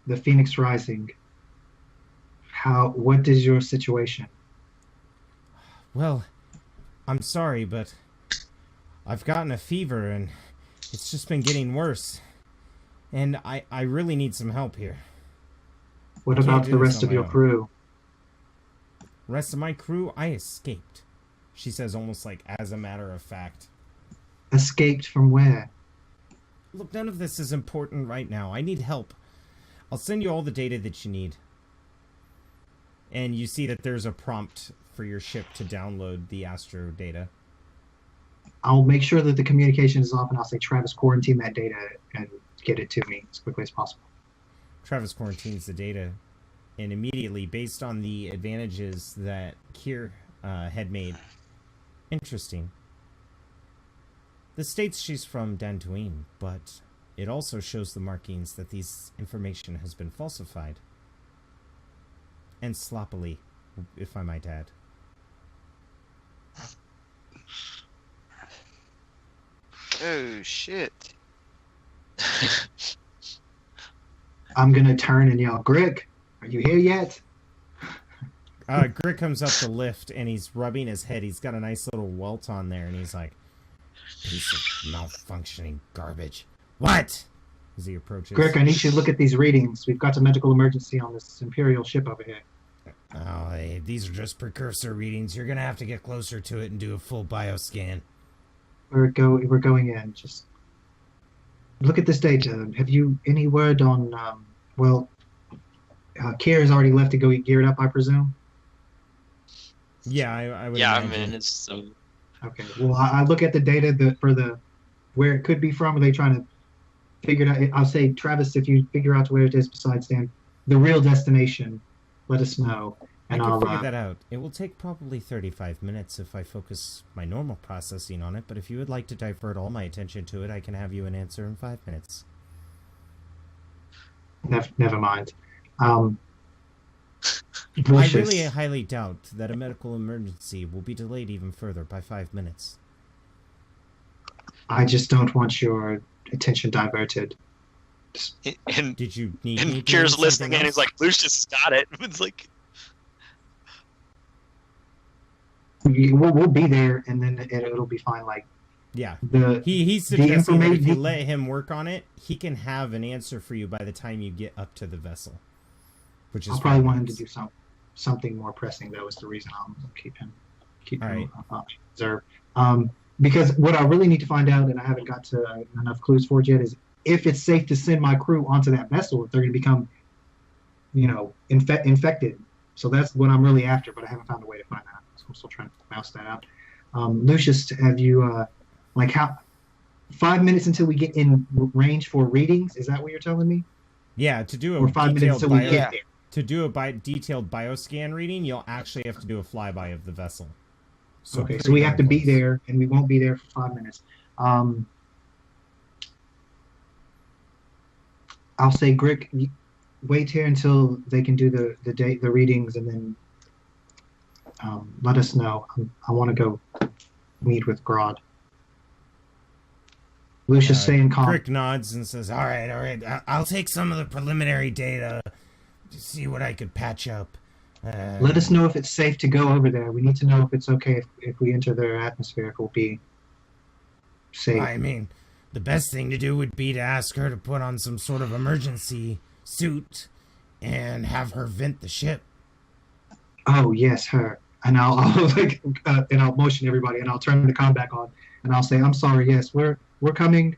the Phoenix Rising. What is your situation? Well, I'm sorry, but I've gotten a fever and it's just been getting worse. And I really need some help here. What I can't about do the this rest on of my your own. crew? Rest of my crew, I escaped. She says almost like as a matter of fact. Escaped from where? Look, none of this is important right now. I need help. I'll send you all the data that you need. And you see that there's a prompt for your ship to download the astro data. I'll make sure that the communication is off, and I'll say, Travis, quarantine that data and get it to me as quickly as possible. Travis quarantines the data, and immediately, based on the advantages that Kier had made, interesting. This states she's from Dantooine, but it also shows the markings that this information has been falsified. And sloppily, if I might add. Oh shit! I'm gonna turn and yell, Grick, are you here yet? Grick comes up the lift, and he's rubbing his head. He's got a nice little welt on there, and he's like, piece of malfunctioning garbage. What? As he approaches. Grick, I need you to look at these readings. We've got a medical emergency on this Imperial ship over here. Oh, hey, these are just precursor readings. You're gonna have to get closer to it and do a full bioscan. We're going in. Just look at this data. Have you any word on? Kier has already left to go get geared up, I presume. Yeah, I would. Yeah, I imagine. mean, it's Okay. Well, I look at the data for where it could be from. Are they trying to figure it out? I'll say, Travis, if you figure out where it is besides the real destination, let us know. I And can I'll figure that out. It will take probably 35 minutes if I focus my normal processing on it, but if you would like to divert all my attention to it, I can have you an answer in 5 minutes. never mind. I Lucius, really highly doubt that a medical emergency will be delayed even further by 5 minutes. I just don't want your attention diverted. and Did you need me and to Kier's do listening, something and he's else? like, Lucius got it. It's like, We'll be there, and then it'll be fine. Like Yeah. the He's suggesting that if information- you let him work on it, he can have an answer for you by the time you get up to the vessel. Which is I'll probably 5 want him to minutes. do something more pressing. That was the reason I'll keep him All right. observed. because what I really need to find out, and I haven't got to enough clues for it yet, is if it's safe to send my crew onto that vessel if they're going to become, infected. So that's what I'm really after, but I haven't found a way to find that. So I'm still trying to mouse that out. Lucius, have you, 5 minutes until we get in range for readings? Is that what you're telling me? Yeah, to do a Or 5 minutes until we get there? To do a detailed bioscan reading, you'll actually have to do a flyby of the vessel. So okay, so we have to be there, and we won't be there for 5 minutes. I'll say, Grick, wait here until they can do the readings, and then let us know. I want to go meet with Grod. Lucius staying calm. Grick nods and says, all right, I'll take some of the preliminary data to see what I could patch up. Let us know if it's safe to go over there. We need to know if it's okay if we enter their atmosphere. It will be safe. I mean, the best thing to do would be to ask her to put on some sort of emergency suit and have her vent the ship. Oh yes, her. And I'll motion everybody, and I'll turn the comm back on, and I'll say, I'm sorry. Yes, we're coming.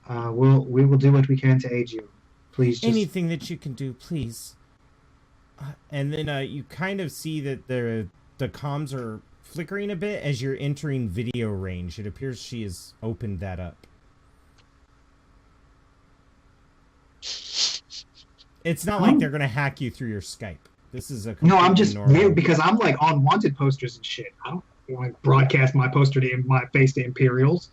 We will do what we can to aid you. Please, just... anything that you can do, please. And then you kind of see that the comms are flickering a bit as you're entering video range. It appears she has opened that up. It's not like they're going to hack you through your Skype. This is a no. I'm just normal... weird because I'm like on wanted posters and shit. I don't want to broadcast my poster to my face to Imperials.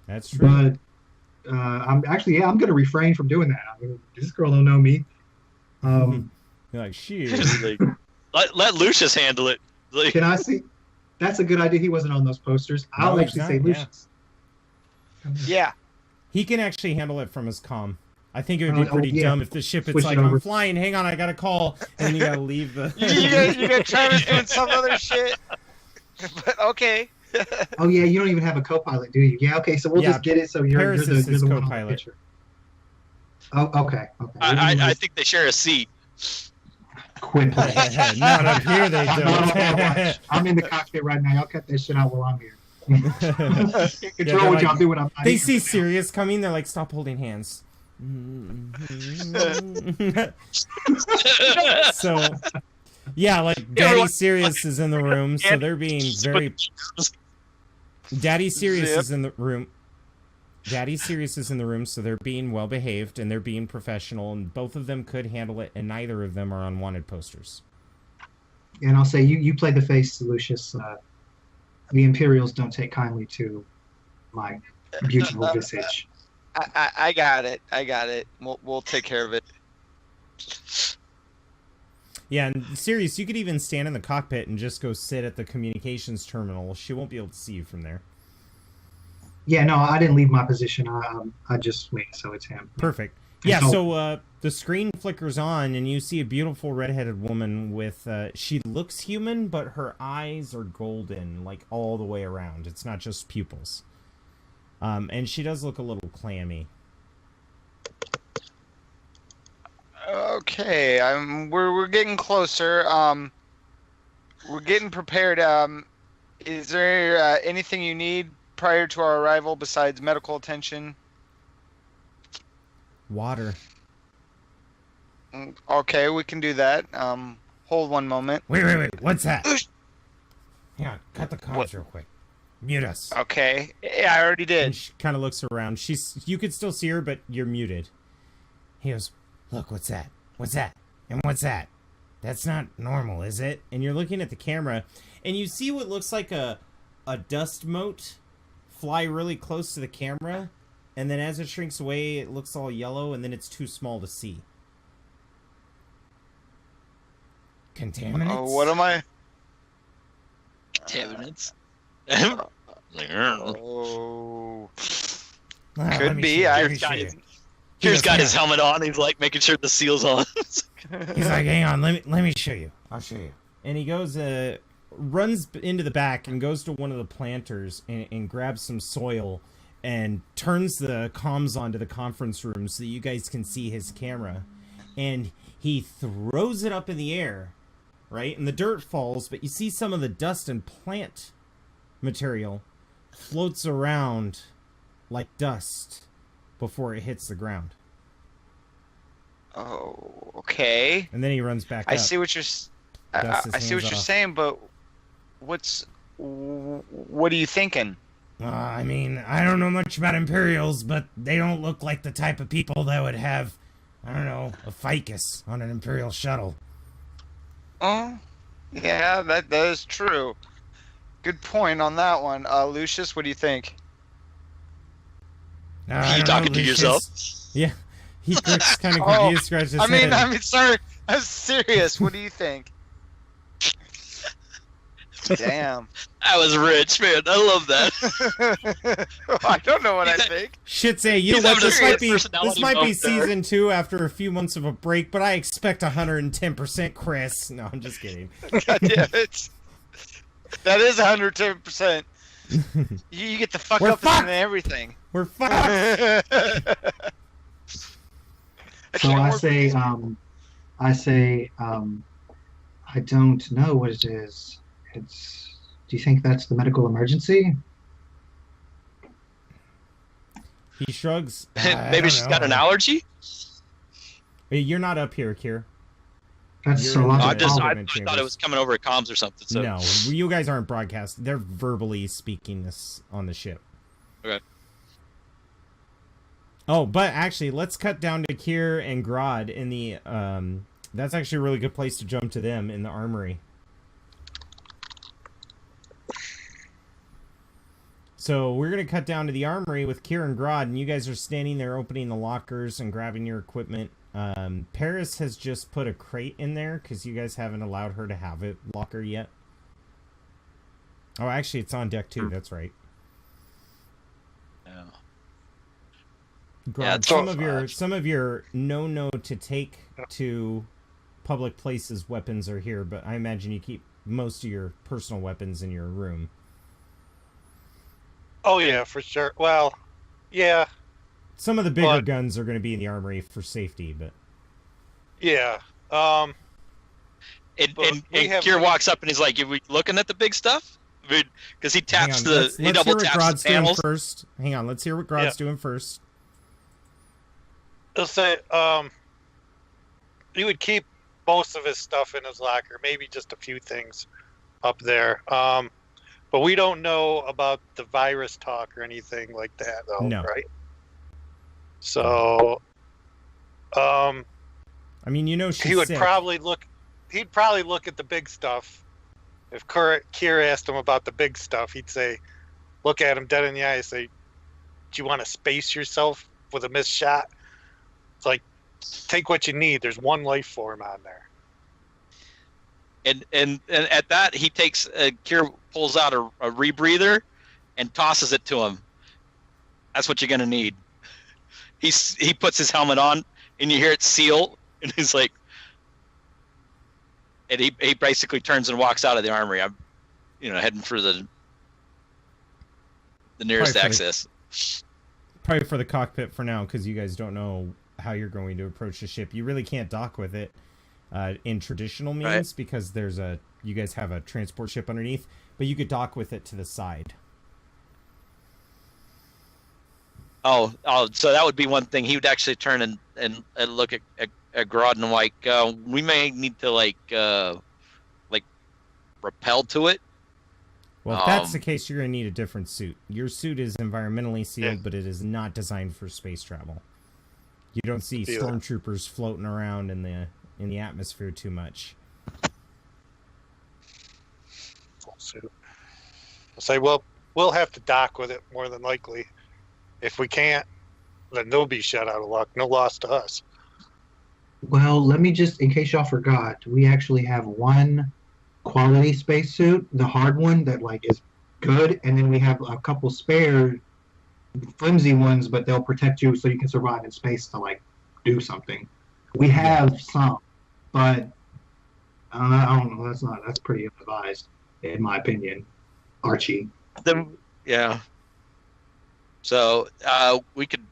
That's true. But I'm going to refrain from doing that. I mean, this girl don't know me. You're like, shit. Let Lucius handle it. Can I see? That's a good idea. He wasn't on those posters. I'll actually say Lucius. Yeah. He can actually handle it from his comm. I think it would be pretty dumb if the ship is like, I'm flying, hang on, I got a call, and then you gotta leave the... you got Travis doing some other shit. But okay. Oh yeah, you don't even have a co-pilot, do you? Yeah, okay, so we'll just get it so you're the one on the picture. Oh, okay. I think they share a seat. Quit playing. Not up here, they don't. I'm in the cockpit right now. Y'all cut that shit out while I'm here. Control what y'all do when I'm not They here. see Sirius coming, they're like, stop holding hands. So, yeah, like Daddy Sirius is in the room, so they're being very... Daddy Sirius is in the room. Daddy Sirius is in the room, so they're being well behaved and they're being professional, and both of them could handle it, and neither of them are on wanted posters. And I'll say you play the face, Lucius. The Imperials don't take kindly to my beautiful visage. I got it. We'll take care of it. Yeah, and Sirius, you could even stand in the cockpit and just go sit at the communications terminal. She won't be able to see you from there. Yeah, no, I didn't leave my position. I just wait, so it's him. Perfect. Yeah, so the screen flickers on, and you see a beautiful redheaded woman with... she looks human, but her eyes are golden, like, all the way around. It's not just pupils. And she does look a little clammy. Okay, we're getting closer. We're getting prepared. Is there anything you need prior to our arrival besides medical attention? Water. Okay, we can do that. Hold one moment. Wait. What's that? Hang on. Cut the comms real quick. Mute us. Okay. Yeah, I already did. And she kind of looks around. You could still see her, but you're muted. He goes, look, what's that? What's that? And what's that? That's not normal, is it? And you're looking at the camera, and you see what looks like a dust mote fly really close to the camera, and then as it shrinks away, it looks all yellow, and then it's too small to see. Contaminants? Oh, what am I? Contaminants. Oh. Could be. He's got his helmet on. He's like making sure the seal's on. He's like, hang on, let me show you. I'll show you. And he goes, runs into the back and goes to one of the planters and grabs some soil and turns the comms onto the conference room so that you guys can see his camera. And he throws it up in the air, right? And the dirt falls, but you see some of the dust and plant material floats around like dust before it hits the ground. Oh, okay. And then he runs back I up. see what you're. I see what you're off. saying, but what are you thinking? I mean, I don't know much about Imperials, but they don't look like the type of people that would have, I don't know, a ficus on an Imperial shuttle. Oh, yeah, that is true. Good point on that one. Lucius, what do you think? You talking to yourself? Yeah, he looks kind of confused, scratches his head. I mean, sorry, I'm serious. What do you think? Damn. That was rich, man. I love that. I don't know what I think. Shit, say, you He's know what, having a this personality might be bump there. season 2 after a few months of a break, but I expect 110% Chris. No, I'm just kidding. God damn it. That is 110%. You get the fuck We're up fucked! and everything. We're fucked! So I say, I don't know what it is. Do you think that's the medical emergency? He shrugs. Maybe she's got an allergy? Hey, you're not up here, Kier. That's You're so in long. the I Compliment thought it chambers. was coming over at comms or something. So. No, you guys aren't broadcast. They're verbally speaking this on the ship. Okay. Oh, but actually, let's cut down to Kier and Grod in the. That's actually a really good place to jump to them in the armory. So we're gonna cut down to the armory with Kier and Grod, and you guys are standing there opening the lockers and grabbing your equipment. Paris has just put a crate in there because you guys haven't allowed her to have a locker yet. Oh, actually, it's on deck too. That's right. Yeah. Grod, Yeah, it's some of your no to take to public places weapons are here, but I imagine you keep most of your personal weapons in your room. Oh yeah, for sure. Well, yeah, Some of the bigger guns are going to be in the armory for safety, but yeah. And But we have- Kier walks up and he's like, "Are we looking at the big stuff?" Because he hang taps on, he let's double hear what taps Grod's the doing panels. first. Hang on, let's hear what Grod's Yeah. doing first. He'll say, he would keep most of his stuff in his locker, maybe just a few things up there. But we don't know about the virus talk or anything like that, though, No. right? So, I mean, you know she's he would sick. probably look. He'd probably look at the big stuff. If Kier asked him about the big stuff, he'd say, look at him dead in the eye and say, do you want to space yourself with a missed shot? It's like, take what you need. There's one life form on there. And at that, he takes Kier pulls out a rebreather and tosses it to him. That's what you're gonna need. He puts his helmet on, and you hear it seal, and he's like, and he basically turns and walks out of the armory. I'm, heading for the nearest Probably access. Probably for the cockpit for now, because you guys don't know how you're going to approach the ship. You really can't dock with it in traditional means, Right. because you guys have a transport ship underneath, but you could dock with it to the side. Oh, so that would be one thing. He would actually turn and look at Grod and like, we may need to like rappel to it. Well, if that's the case, you're going to need a different suit. Your suit is environmentally sealed, but it is not designed for space travel. You don't see stormtroopers floating around in the atmosphere too much. Full suit. I'll say, well, we'll have to dock with it more than likely. If we can't, then they'll be shut out of luck. No loss to us. Well, let me just, in case y'all forgot, we actually have one quality spacesuit, the hard one that is good, and then we have a couple spare flimsy ones, but they'll protect you so you can survive in space to do something. We have some, but I don't know. That's pretty ill-advised, in my opinion, Archie. Yeah. So we could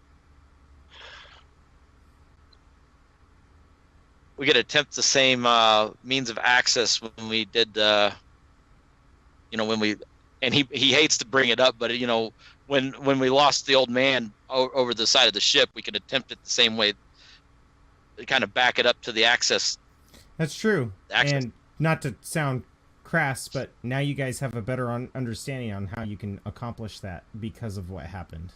attempt the same means of access when we did, when we and he hates to bring it up, but you know, when we lost the old man over the side of the ship, we can attempt it the same way, kind of back it up to the access. That's true. Access. And not to sound crass, but now you guys have a better understanding on how you can accomplish that because of what happened.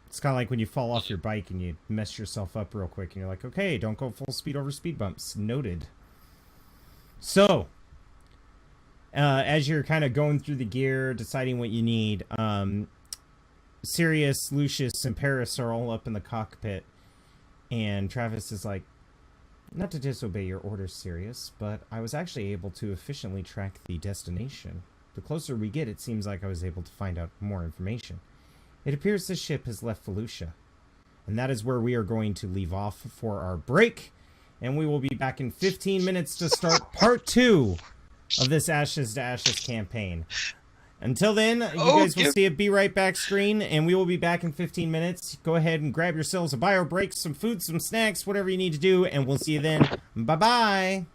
It's kind of like when you fall off your bike and you mess yourself up real quick and you're like, okay, don't go full speed over speed bumps. Noted. So, as you're kind of going through the gear, deciding what you need, Sirius, Lucius, and Paris are all up in the cockpit, and Travis is like, not to disobey your orders, Sirius, but I was actually able to efficiently track the destination. The closer we get, it seems like I was able to find out more information. It appears this ship has left Felucia, and that is where we are going to leave off for our break, and we will be back in 15 minutes to start part 2 of this Ashes to Ashes campaign. Until then, you guys will see a Be Right Back screen, and we will be back in 15 minutes. Go ahead and grab yourselves a bio break, some food, some snacks, whatever you need to do, and we'll see you then. Bye-bye!